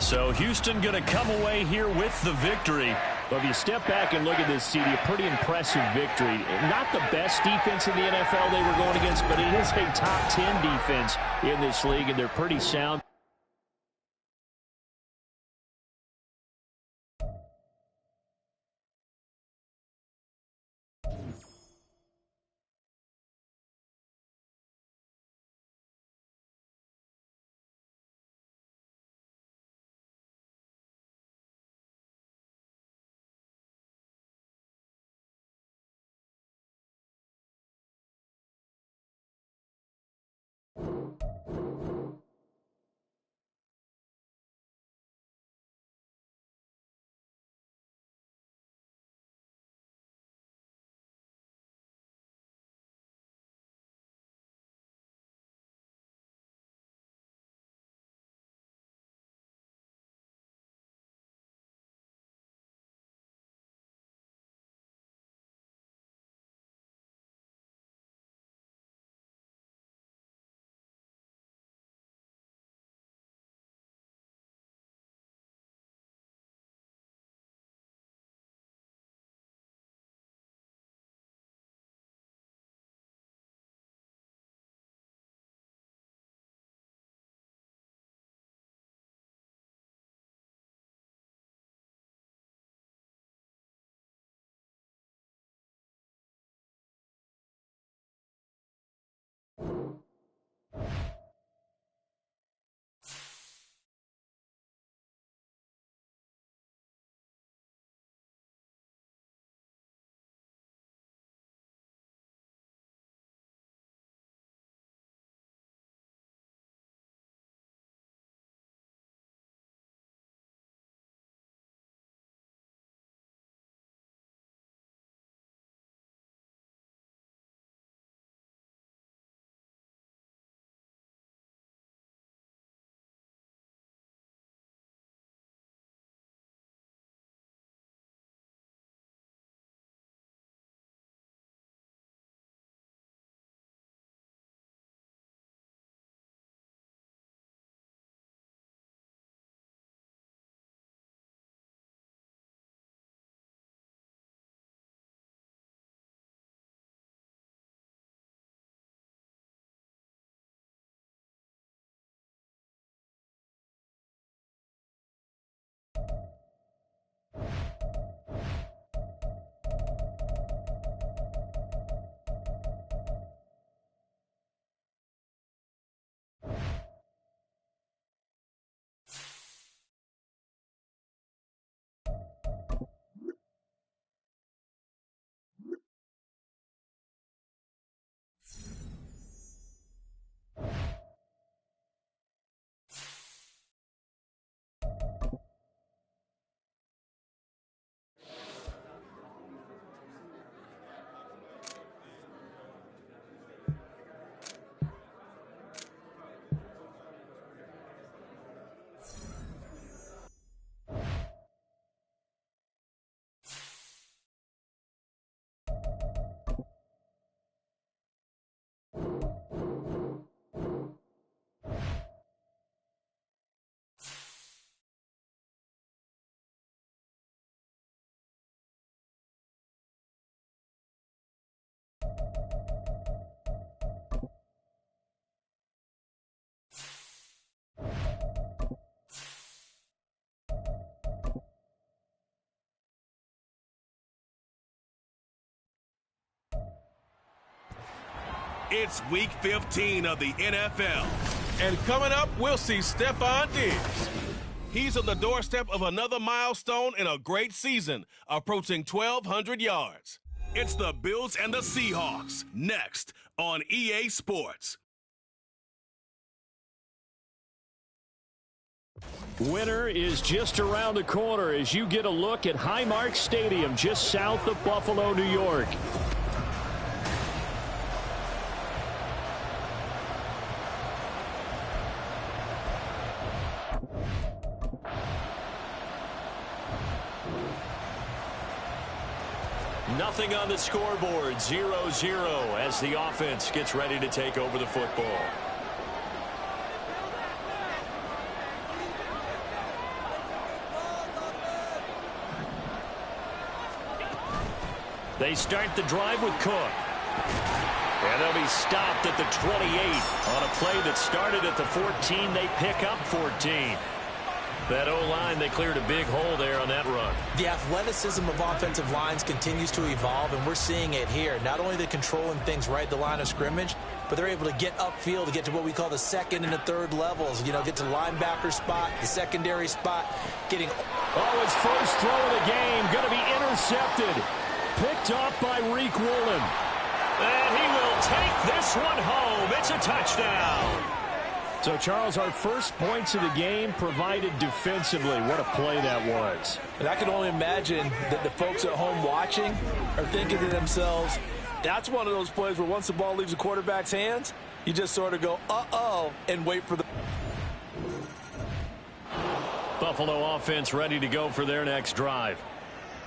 So Houston going to come away here with the victory. But if you step back and look at this, CD, a pretty impressive victory. Not the best defense in the NFL they were going against, but it is a top 10 defense in this league, and they're pretty sound. It's Week 15 of the NFL. And coming up, we'll see Stephon Diggs. He's on the doorstep of another milestone in a great season, approaching 1,200 yards. It's the Bills and the Seahawks, next on EA Sports. Winter is just around the corner as you get a look at Highmark Stadium just south of Buffalo, New York. Nothing on the scoreboard, 0-0 as the offense gets ready to take over the football. They start the drive with Cook. And they'll be stopped at the 28 on a play that started at the 14. They pick up 14. That O-line, they cleared a big hole there on that run. The athleticism of offensive lines continues to evolve, and we're seeing it here. Not only are they controlling things right at the line of scrimmage, but they're able to get upfield to get to what we call the second and the third levels. You know, get to linebacker spot, the secondary spot, getting... Oh, his first throw of the game, going to be intercepted. Picked off by Reek Woolen. And he will take this one home. It's a touchdown. So, Charles, our first points of the game provided defensively. What a play that was. And I can only imagine that the folks at home watching are thinking to themselves, that's one of those plays where once the ball leaves the quarterback's hands, you just sort of go, uh-oh, and wait for the... Buffalo offense ready to go for their next drive.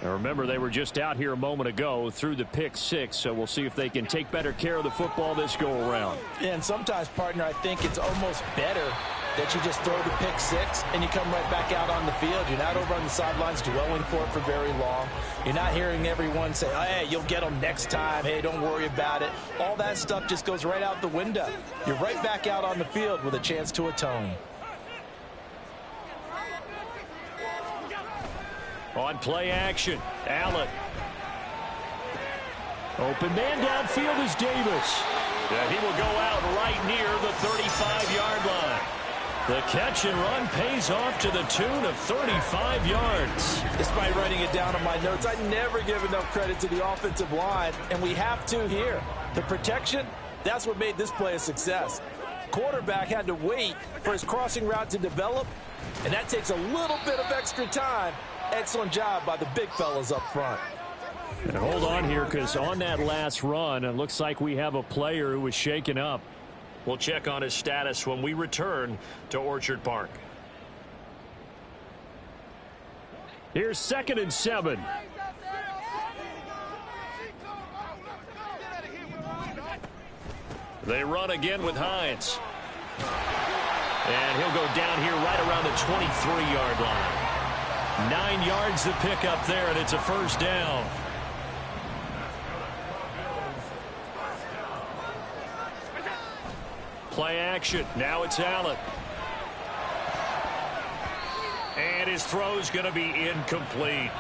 Now remember, they were just out here a moment ago through the pick six, so we'll see if they can take better care of the football this go-around. Yeah, and sometimes, partner, I think it's almost better that you just throw the pick six and you come right back out on the field. You're not over on the sidelines dwelling for it for very long. You're not hearing everyone say, oh, hey, you'll get them next time. Hey, don't worry about it. All that stuff just goes right out the window. You're right back out on the field with a chance to atone. On play action, Allen. Open man downfield is Davis. And he will go out right near the 35-yard line. The catch and run pays off to the tune of 35 yards. Despite writing it down on my notes, I never give enough credit to the offensive line, and we have to here. The protection, that's what made this play a success. Quarterback had to wait for his crossing route to develop, and that takes a little bit of extra time. Excellent job by the big fellas up front. And hold on here, because on that last run, it looks like we have a player who was shaken up. We'll check on his status when we return to Orchard Park. Here's 2nd and 7. They run again with Hines. And he'll go down here right around the 23-yard line. 9 yards to pick up there, and it's a first down. Play action. Now it's Allen. And his throw's going to be incomplete.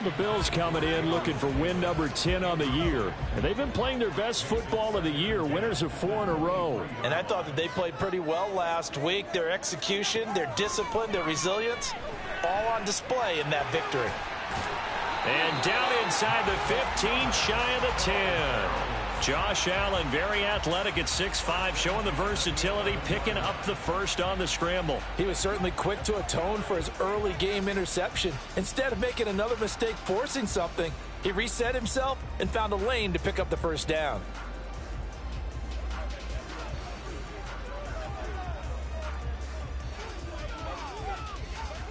The Bills coming in looking for win number 10 on the year. And they've been playing their best football of the year, winners of 4 in a row. And I thought that they played pretty well last week. Their execution, their discipline, their resilience, all on display in that victory. And down inside the 15, shy of the 10. Josh Allen, very athletic at 6'5", showing the versatility, picking up the first on the scramble. He was certainly quick to atone for his early game interception. Instead of making another mistake forcing something, he reset himself and found a lane to pick up the first down.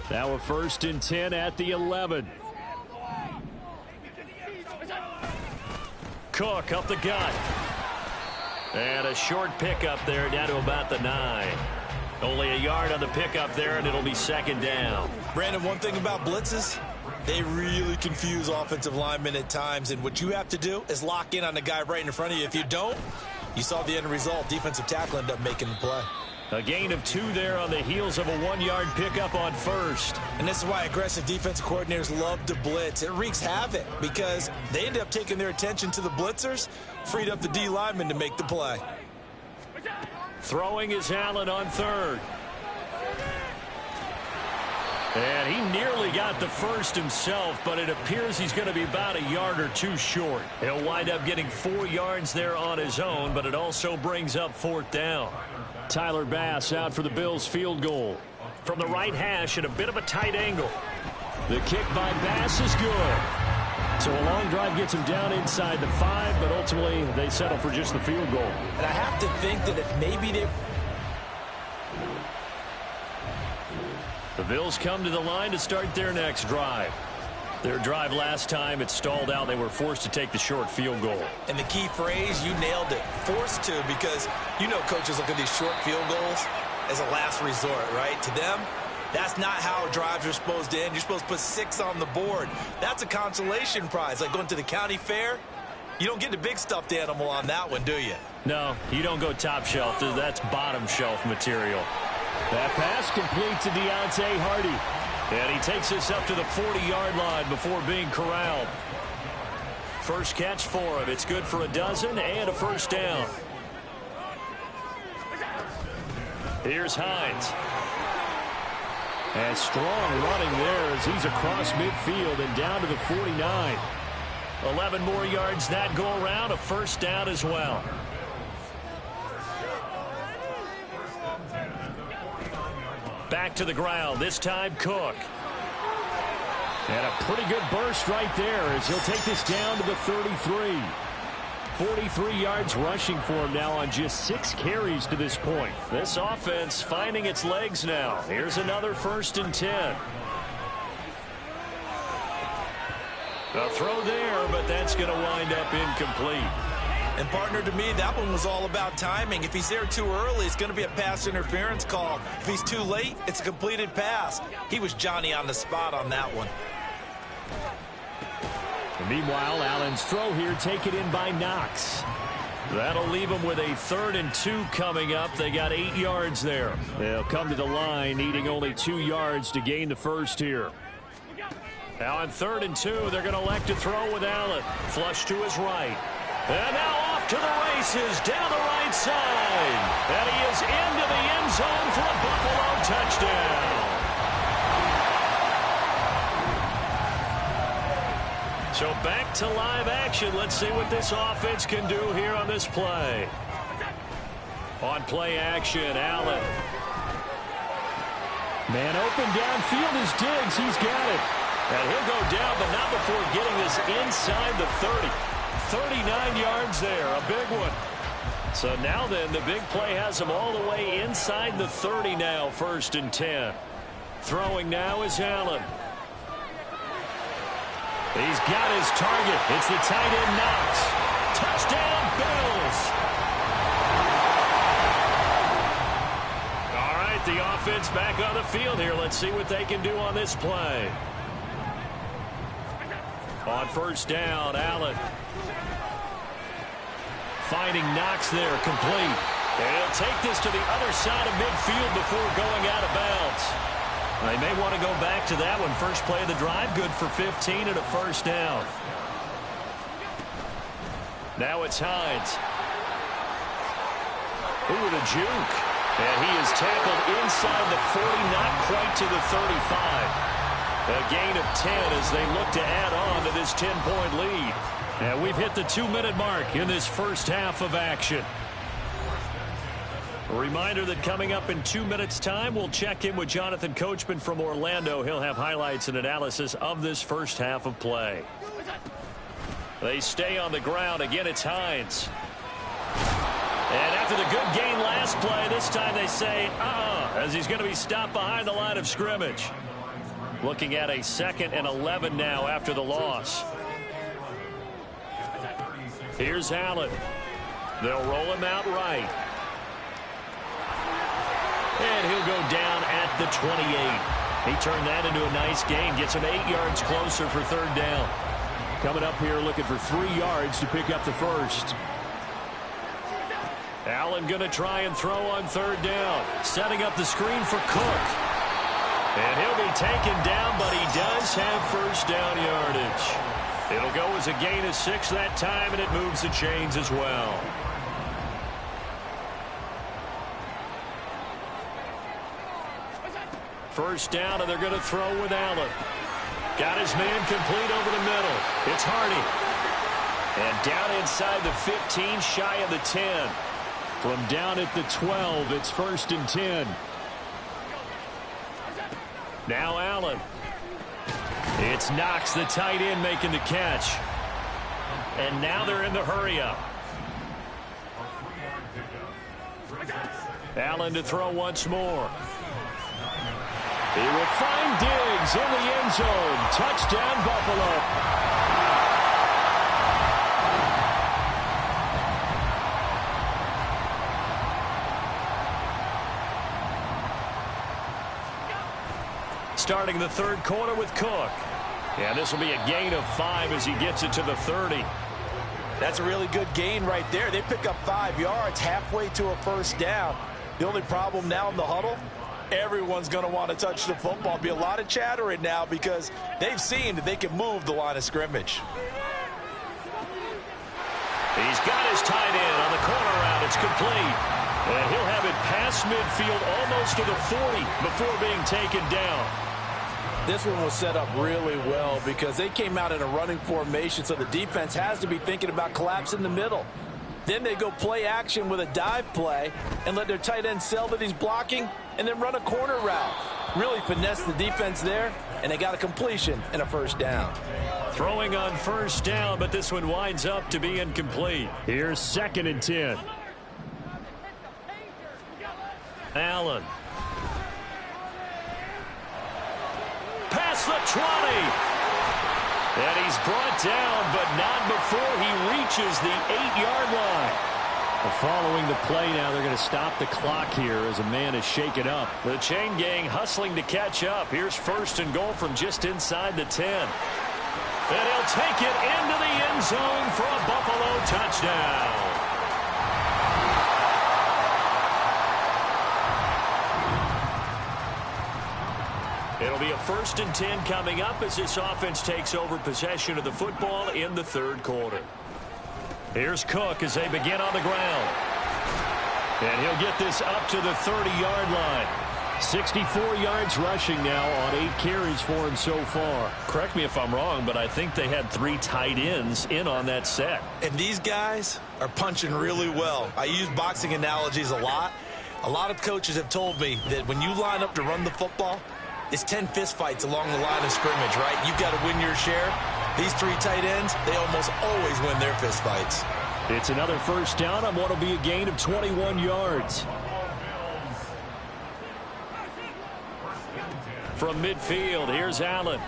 Now a 1st and 10 at the 11. Cook up the gut. And a short pickup there down to about the 9. Only a yard on the pickup there, and it'll be 2nd down. Brandon, one thing about blitzes, they really confuse offensive linemen at times, and what you have to do is lock in on the guy right in front of you. If you don't, you saw the end result. Defensive tackle ended up making the play. A gain of 2 there on the heels of a 1-yard pickup on first. And this is why aggressive defensive coordinators love to blitz. It wreaks havoc because they end up taking their attention to the blitzers, freed up the D lineman to make the play. Throwing is Allen on third. And he nearly got the first himself, but it appears he's going to be about a yard or 2 short. He'll wind up getting 4 yards there on his own, but it also brings up 4th down. Tyler Bass out for the Bills field goal. From the right hash at a bit of a tight angle. The kick by Bass is good. So a long drive gets him down inside the 5, but ultimately they settle for just the field goal. And I have to think that if maybe they... The Bills come to the line to start their next drive. Their drive last time, it stalled out. They were forced to take the short field goal. And the key phrase, you nailed it, forced to, because you know coaches look at these short field goals as a last resort, right? To them, that's not how drives are supposed to end. You're supposed to put 6 on the board. That's a consolation prize. Like going to the county fair, you don't get the big stuffed animal on that one, do you? No, you don't go top shelf. That's bottom shelf material. That pass complete to Deontay Hardy. And he takes us up to the 40-yard line before being corralled. First catch for him. It's good for a dozen and a first down. Here's Hines. And strong running there as he's across midfield and down to the 49. 11 more yards that go around. A first down as well. Back to the ground, this time Cook. And a pretty good burst right there as he'll take this down to the 33. 43 yards rushing for him now on just 6 carries to this point. This offense finding its legs now. Here's another 1st and 10. A throw there, but that's going to wind up incomplete. And, partner, to me, that one was all about timing. If he's there too early, it's going to be a pass interference call. If he's too late, it's a completed pass. He was Johnny on the spot on that one. And meanwhile, Allen's throw here taken in by Knox. That'll leave them with a 3rd and 2 coming up. They got 8 yards there. They'll come to the line needing only 2 yards to gain the first here. Now on 3rd and 2, they're going to elect to throw with Allen. Flush to his right. And now off to the races down the right side. And he is into the end zone for a Buffalo touchdown. So back to live action. Let's see what this offense can do here on this play. On play action, Allen. Man open downfield is Diggs. He's got it. And he'll go down, but not before getting this inside the 30. 39 yards there, a big one. So now then, the big play has him all the way inside the 30 now, 1st and 10. Throwing now is Allen. He's got his target. It's the tight end Knox. Touchdown, Bills. All right, the offense back on the field here. Let's see what they can do on this play. On 1st down, Allen. Finding Knox there, complete. And he'll take this to the other side of midfield before going out of bounds. They may want to go back to that one. First play of the drive, good for 15 and a first down. Now it's Hines. Ooh, the juke. And he is tackled inside the 40, not quite to the 35. A gain of 10 as they look to add on to this 10-point lead. And we've hit the 2-minute mark in this first half of action. A reminder that coming up in 2 minutes' time, we'll check in with Jonathan Coachman from Orlando. He'll have highlights and analysis of this first half of play. They stay on the ground. Again, it's Hines. And after the good gain last play, this time they say, as he's going to be stopped behind the line of scrimmage. Looking at a 2nd and 11 now after the loss. Here's Allen. They'll roll him out right. And he'll go down at the 28. He turned that into a nice gain. Gets him 8 yards closer for 3rd down. Coming up here looking for 3 yards to pick up the first. Allen going to try and throw on third down. Setting up the screen for Cook. And he'll be taken down, but he does have first down yardage. It'll go as a gain of 6 that time, and it moves the chains as well. First down, and they're going to throw with Allen. Got his man complete over the middle. It's Hardy. And down inside the 15, shy of the 10. From down at the 12, it's 1st and 10. Now Allen. It's Knox, the tight end, making the catch. And now they're in the hurry-up. Allen to throw once more. He will find Diggs in the end zone. Touchdown, Buffalo. Starting the third quarter with Cook. Yeah, this will be a gain of 5 as he gets it to the 30. That's a really good gain right there. They pick up 5 yards halfway to a first down. The only problem now in the huddle, everyone's going to want to touch the football. Be a lot of chattering now because they've seen that they can move the line of scrimmage. He's got his tight end on the corner route. It's complete. And he'll have it past midfield almost to the 40 before being taken down. This one was set up really well because they came out in a running formation, so the defense has to be thinking about collapse in the middle. Then they go play action with a dive play and let their tight end sell that he's blocking and then run a corner route. Really finesse the defense there, and they got a completion and a first down. Throwing on first down, but this one winds up to be incomplete. Here's 2nd and 10. Allen. Past the 20. And he's brought down, but not before he reaches the 8-yard line. Following the play now, they're going to stop the clock here as a man is shaken up. The chain gang hustling to catch up. Here's 1st and goal from just inside the 10. And he'll take it into the end zone for a Buffalo touchdown. It'll be a 1st and 10 coming up as this offense takes over possession of the football in the third quarter. Here's Cook as they begin on the ground. And he'll get this up to the 30-yard line. 64 yards rushing now on 8 carries for him so far. Correct me if I'm wrong, but I think they had 3 tight ends in on that set. And these guys are punching really well. I use boxing analogies a lot. A lot of coaches have told me that when you line up to run the football, it's 10 fistfights along the line of scrimmage, right? You've got to win your share. These 3 tight ends, they almost always win their fistfights. It's another first down on what will be a gain of 21 yards. From midfield, here's Allen.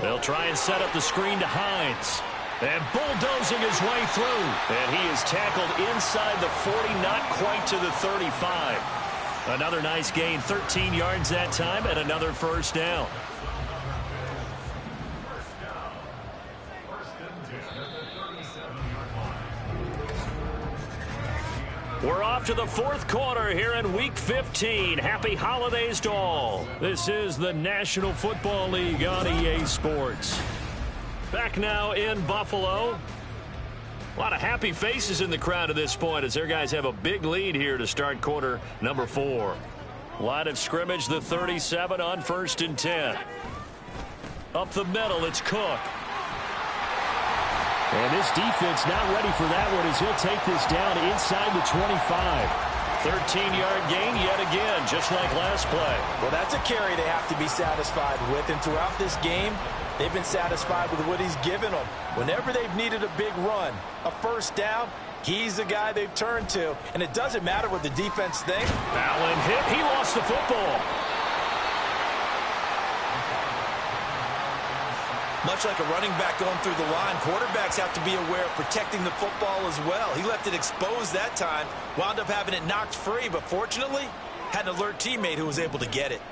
They'll try and set up the screen to Hines. And bulldozing his way through. And he is tackled inside the 40, not quite to the 35. Another nice gain, 13 yards that time, and another first down. We're off to the fourth quarter here in Week 15. Happy holidays to all. This is the National Football League on EA Sports. Back now in Buffalo. A lot of happy faces in the crowd at this point as their guys have a big lead here to start quarter number 4. Line of scrimmage, the 37 on 1st and 10. Up the middle, it's Cook. And this defense not ready for that one as he'll take this down inside the 25. 13-yard gain yet again, just like last play. Well, that's a carry they have to be satisfied with, and throughout this game, they've been satisfied with what he's given them. Whenever they've needed a big run, a first down, he's the guy they've turned to. And it doesn't matter what the defense thinks. Allen hit. He lost the football. Much like a running back going through the line, quarterbacks have to be aware of protecting the football as well. He left it exposed that time, wound up having it knocked free, but fortunately, had an alert teammate who was able to get it.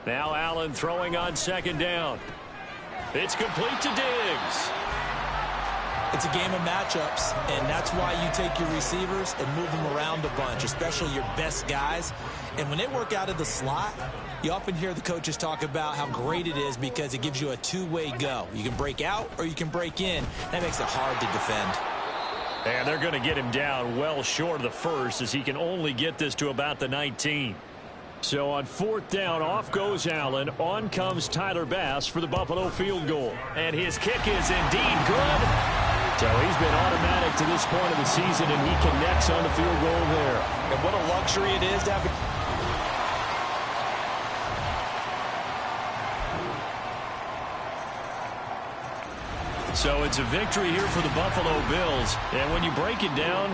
Now Allen throwing on 2nd down. It's complete to Diggs. It's a game of matchups, and that's why you take your receivers and move them around a bunch, especially your best guys. And when they work out of the slot, you often hear the coaches talk about how great it is because it gives you a two-way go. You can break out or you can break in. That makes it hard to defend. And they're going to get him down well short of the first as he can only get this to about the 19. So on 4th down, off goes Allen. On comes Tyler Bass for the Buffalo field goal. And his kick is indeed good. So he's been automatic to this point of the season, and he connects on the field goal there. And what a luxury it is to have So it's a victory here for the Buffalo Bills. And when you break it down,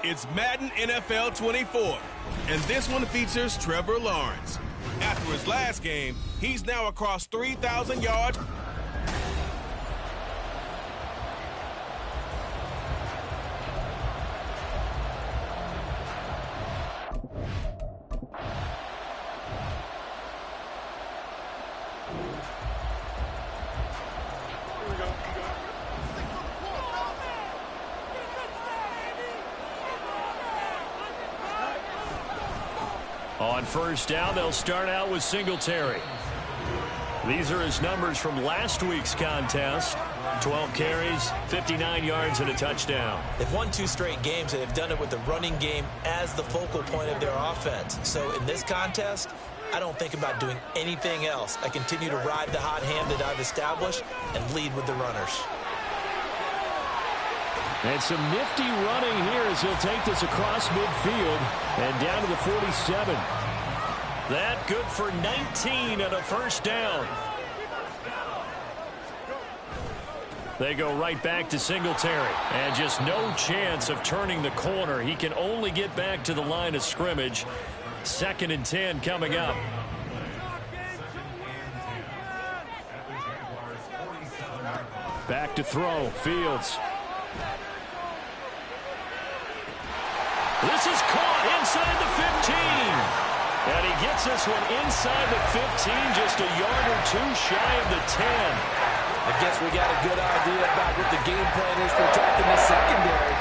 It's Madden NFL 24, and this one features Trevor Lawrence. After his last game, he's now across 3,000 yards. On first down, they'll start out with Singletary. These are his numbers from last week's contest. 12 carries, 59 yards, and a touchdown. They've won 2 straight games, and they've done it with the running game as the focal point of their offense. So in this contest, I don't think about doing anything else. I continue to ride the hot hand that I've established and lead with the runners. And some nifty running here as he'll take this across midfield and down to the 47. That good for 19 and a first down. They go right back to Singletary. And just no chance of turning the corner. He can only get back to the line of scrimmage. 2nd and 10 coming up. Back to throw. Fields. This is caught inside the 15. And he gets this one inside the 15, just a yard or 2 shy of the 10. I guess we got a good idea about what the game plan is for attacking the secondary.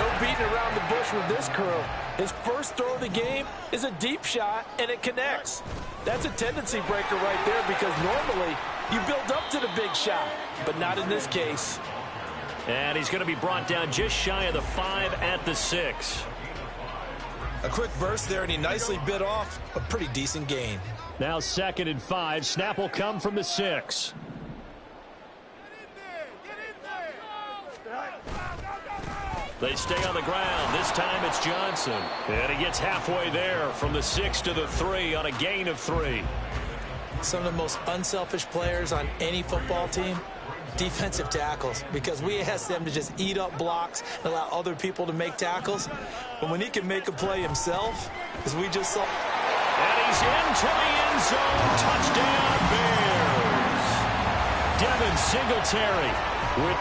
No beating around the bush with this crew. His first throw of the game is a deep shot, and it connects. That's a tendency breaker right there because normally you build up to the big shot, but not in this case. And he's going to be brought down just shy of the 5 at the 6. A quick burst there, and he nicely bit off a pretty decent gain. Now 2nd and 5. Snap will come from the 6. They stay on the ground. This time it's Johnson. And he gets halfway there from the 6 to the 3 on a gain of 3. Some of the most unselfish players on any football team, defensive tackles, because we ask them to just eat up blocks and allow other people to make tackles. But when he can make a play himself, as we just saw. And he's into the end zone. Touchdown, Bears. Devin Singletary with...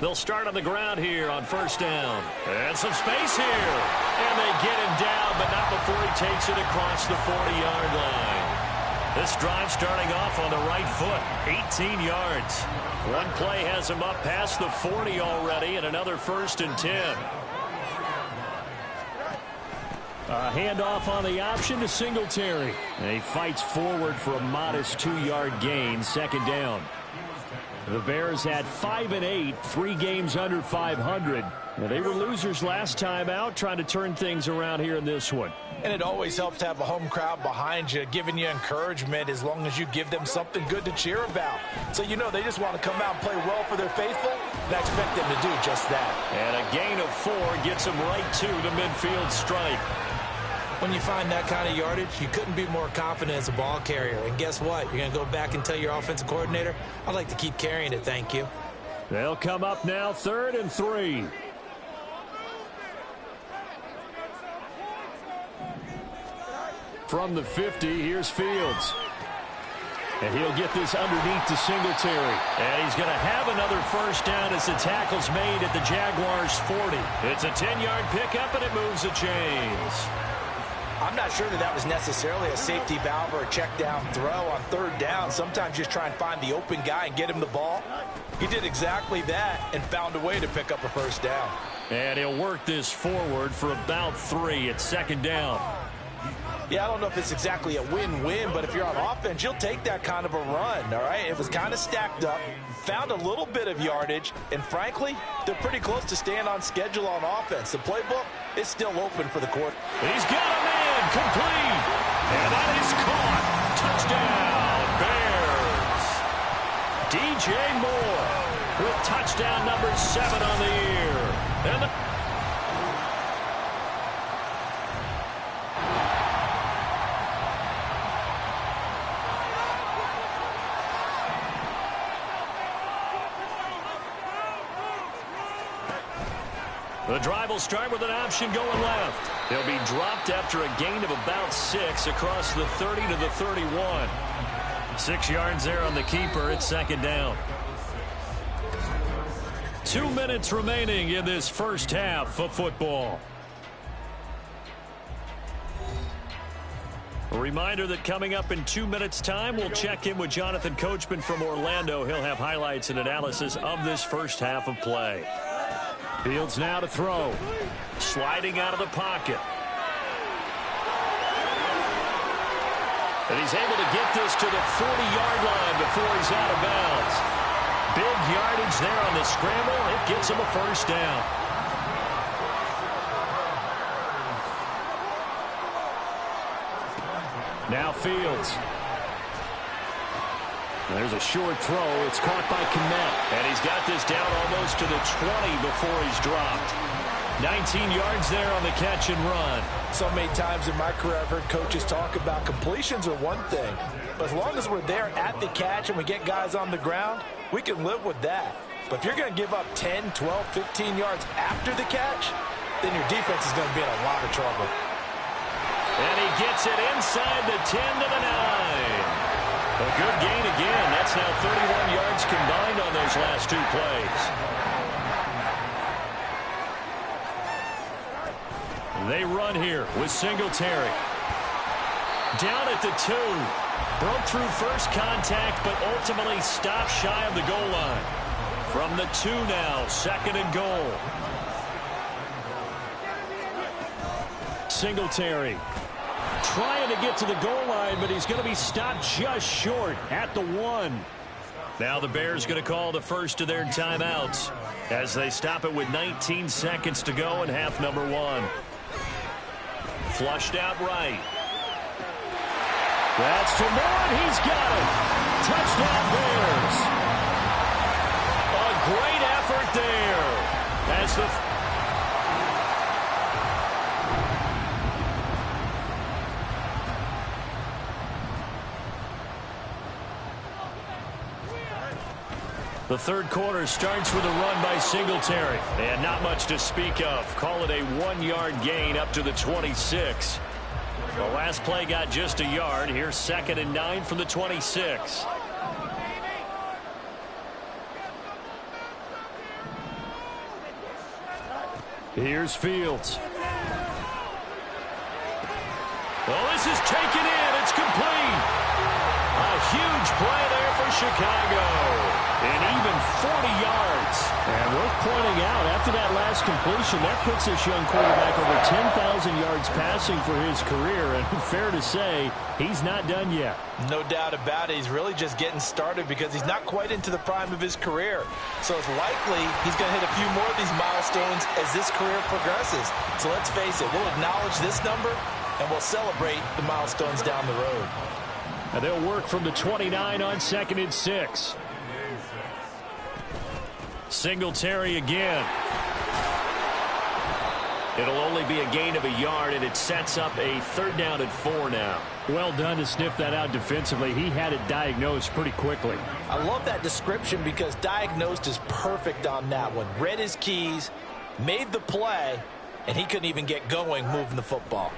They'll start on the ground here on first down. And some space here. And they get him down, but not before he takes it across the 40-yard line. This drive starting off on the right foot. 18 yards. One play has him up past the 40 already, and another 1st and 10. A handoff on the option to Singletary. And he fights forward for a modest 2-yard gain. 2nd down. The Bears had 5 and 8, 3 games under 500. Now, they were losers last time out, trying to turn things around here in this one. And it always helps to have a home crowd behind you, giving you encouragement as long as you give them something good to cheer about. So you know they just want to come out and play well for their faithful, and I expect them to do just that. And a gain of 4 gets them right to the midfield stripe. When you find that kind of yardage, you couldn't be more confident as a ball carrier. And guess what? You're going to go back and tell your offensive coordinator, I'd like to keep carrying it, thank you. They'll come up now 3rd and 3. From the 50, here's Fields. And he'll get this underneath to Singletary. And he's going to have another first down as the tackle's made at the Jaguars' 40. It's a 10-yard pickup, and it moves the chains. I'm not sure that was necessarily a safety valve or a check down throw on 3rd down. Sometimes you just try and find the open guy and get him the ball. He did exactly that and found a way to pick up a first down. And he'll work this forward for about 3 at 2nd down. Yeah, I don't know if it's exactly a win-win, but if you're on offense, you'll take that kind of a run, all right? It was kind of stacked up, found a little bit of yardage, and frankly, they're pretty close to staying on schedule on offense. The playbook is still open for the quarter. He's got a man complete, and that is caught. Touchdown, Bears. DJ Moore with touchdown number 7 on the year. And the drive will start with an option going left. He'll be dropped after a gain of about 6 across the 30 to the 31. 6 yards there on the keeper. It's second down. 2 minutes remaining in this first half of football. A reminder that coming up in 2 minutes' time, we'll check in with Jonathan Coachman from Orlando. He'll have highlights and analysis of this first half of play. Fields now to throw. Sliding out of the pocket. And he's able to get this to the 40-yard line before he's out of bounds. Big yardage there on the scramble. It gets him a first down. Now Fields. There's a short throw. It's caught by Kmet. And he's got this down almost to the 20 before he's dropped. 19 yards there on the catch and run. So many times in my career I've heard coaches talk about completions are one thing. But as long as we're there at the catch and we get guys on the ground, we can live with that. But if you're going to give up 10, 12, 15 yards after the catch, then your defense is going to be in a lot of trouble. And he gets it inside the 10 to the 9. A good gain again. That's now 31 yards combined on those last 2 plays. They run here with Singletary. Down at the 2. Broke through first contact, but ultimately stopped shy of the goal line. From the 2 now, second and goal. Singletary trying to get to the goal line, but he's going to be stopped just short at the 1. Now the Bears going to call the first of their timeouts as they stop it with 19 seconds to go in half number 1. Flushed out right. That's to Moore. He's got it. Touchdown Bears. A great effort there as the The third quarter starts with a run by Singletary. And not much to speak of. Call it a 1-yard gain up to the 26. The last play got just a yard. Here's second and 9 from the 26. Here's Fields. Well, this is taken in. It's complete. A huge play there for Chicago. And even 40 yards. And worth pointing out, after that last completion, that puts this young quarterback over 10,000 yards passing for his career. And fair to say, he's not done yet. No doubt about it. He's really just getting started because he's not quite into the prime of his career. So it's likely he's going to hit a few more of these milestones as this career progresses. So let's face it, we'll acknowledge this number and we'll celebrate the milestones down the road. And they'll work from the 29 on second and 6. Singletary again. It'll only be a gain of a yard, and it sets up a third down and 4 now. Well done to sniff that out defensively. He had it diagnosed pretty quickly. I love that description because diagnosed is perfect on that one. Read his keys, made the play, and he couldn't even get going moving the football.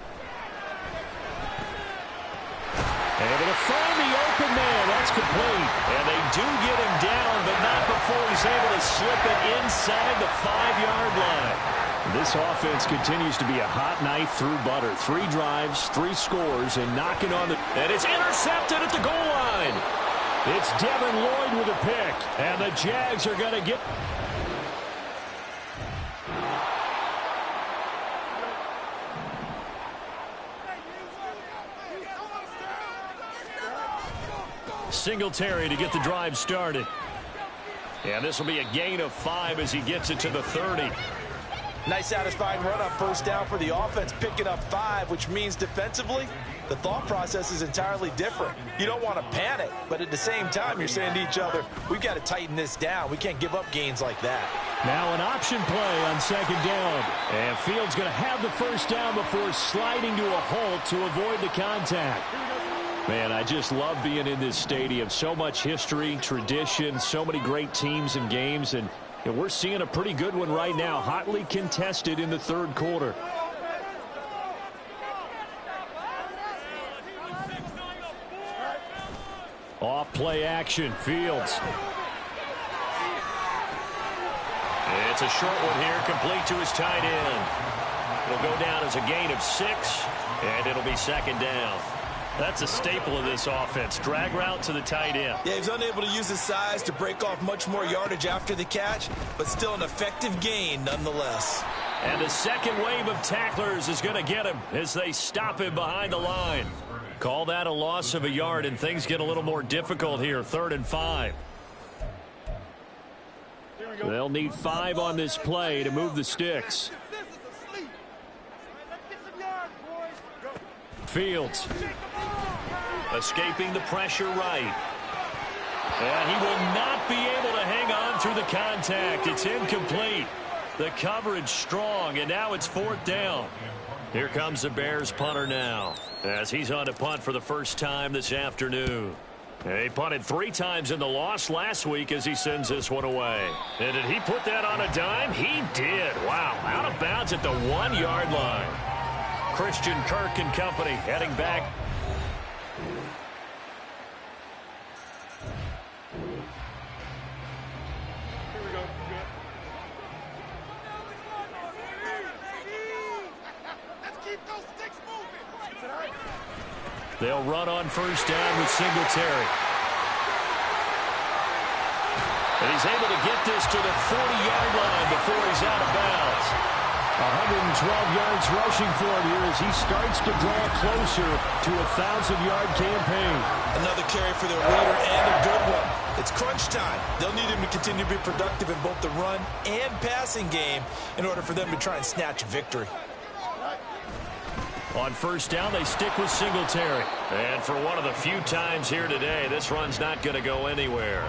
Able to find the open man. That's complete. And they do get him down, but not before he's able to slip it inside the 5-yard line. This offense continues to be a hot knife through butter. 3 drives, 3 scores, and knocking on the... And it's intercepted at the goal line. It's Devin Lloyd with a pick. And the Jags are going to get... Singletary to get the drive started. And this will be a gain of 5 as he gets it to the 30. Nice satisfying run on first down for the offense, picking up 5, which means defensively, the thought process is entirely different. You don't want to panic, but at the same time, you're saying to each other, we've got to tighten this down. We can't give up gains like that. Now an option play on second down. And Fields going to have the first down before sliding to a halt to avoid the contact. Man, I just love being in this stadium. So much history, tradition, so many great teams and games. And we're seeing a pretty good one right now. Hotly contested in the third quarter. Off play action. Fields. It's a short one here, complete to his tight end. It'll go down as a gain of 6, and it'll be second down. That's a staple of this offense. Drag route to the tight end. Yeah, he's unable to use his size to break off much more yardage after the catch, but still an effective gain nonetheless. And the second wave of tacklers is going to get him as they stop him behind the line. Call that a loss of a yard, and things get a little more difficult here. 3rd and 5. They'll need 5 on this play to move the sticks. Fields. Escaping the pressure right. And he will not be able to hang on through the contact. It's incomplete. The coverage strong, and now it's 4th down. Here comes the Bears punter now, as he's on to punt for the first time this afternoon. He punted 3 times in the loss last week as he sends this one away. And did he put that on a dime? He did. Wow, out of bounds at the 1-yard line. Christian Kirk and company heading back. They'll run on first down with Singletary. And he's able to get this to the 40-yard line before he's out of bounds. 112 yards rushing for him here as he starts to draw closer to a 1,000-yard campaign. Another carry for their leader and a good one. It's crunch time. They'll need him to continue to be productive in both the run and passing game in order for them to try and snatch a victory. On first down, they stick with Singletary. And for one of the few times here today, this run's not going to go anywhere.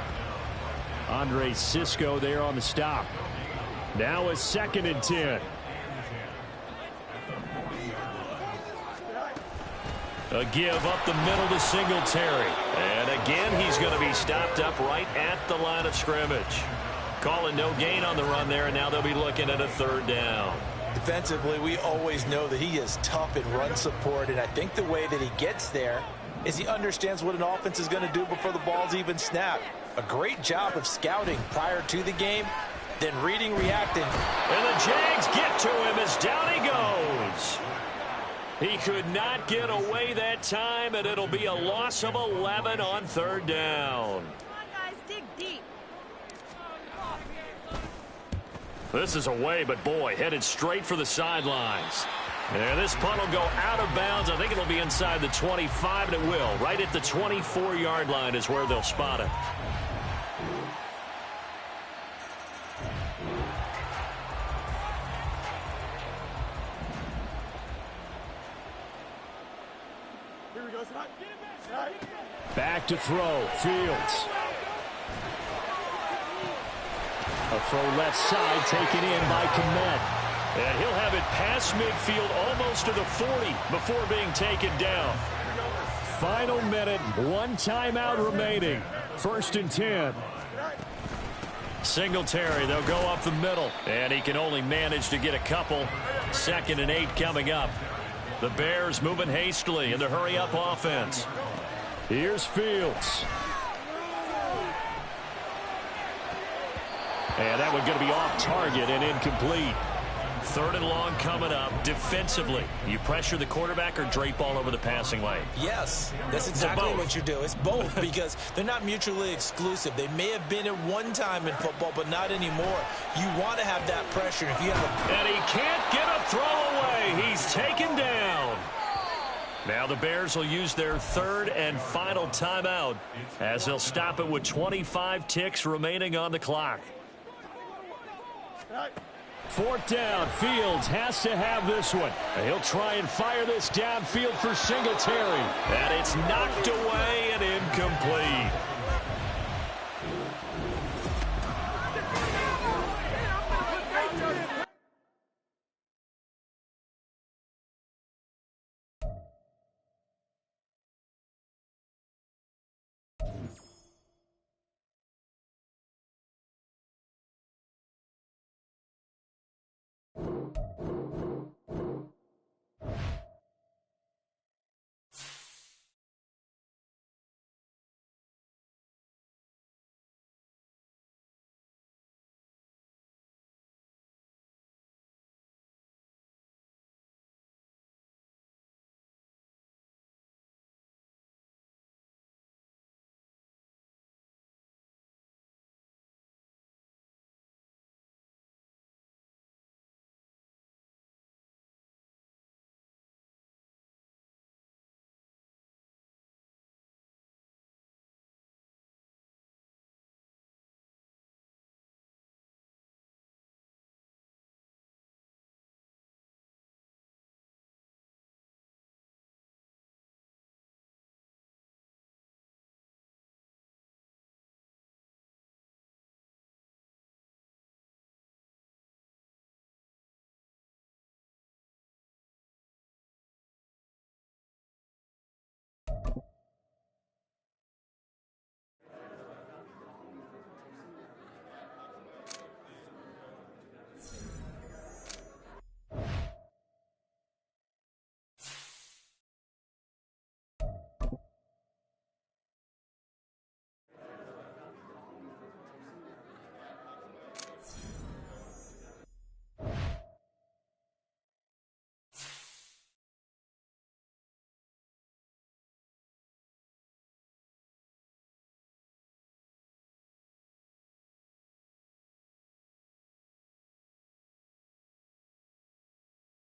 Andre Sisco there on the stop. Now a 2nd and 10. A give up the middle to Singletary. And again, he's going to be stopped up right at the line of scrimmage. Calling no gain on the run there, and now they'll be looking at a 3rd down. Defensively, we always know that he is tough in run support, and I think the way that he gets there is he understands what an offense is going to do before the ball's even snapped. A great job of scouting prior to the game, then reading, reacting. And the Jags get to him as down he goes. He could not get away that time, and it'll be a loss of 11 on 3rd down. Come on, guys, dig deep. This is away, but boy, headed straight for the sidelines. And this punt will go out of bounds. I think it'll be inside the 25, and it will. Right at the 24-yard line is where they'll spot it. Back to throw. Fields. A throw left side taken in by Kmet. And he'll have it past midfield almost to the 40 before being taken down. Final minute, 1 timeout remaining. 1st and 10. Singletary, they'll go up the middle. And he can only manage to get a couple. 2nd and 8 coming up. The Bears moving hastily in the hurry-up offense. Here's Fields. And that one going to be off target and incomplete. 3rd and long coming up. Defensively, you pressure the quarterback or drape all over the passing lane? Yes, that's exactly what you do. It's both because they're not mutually exclusive. They may have been at one time in football, but not anymore. You want to have that pressure. If you have and he can't get a throw away. He's taken down. Now the Bears will use their 3rd and final timeout as they'll stop it with 25 ticks remaining on the clock. 4th down. Fields has to have this one. He'll try and fire this downfield for Singletary. And it's knocked away and incomplete.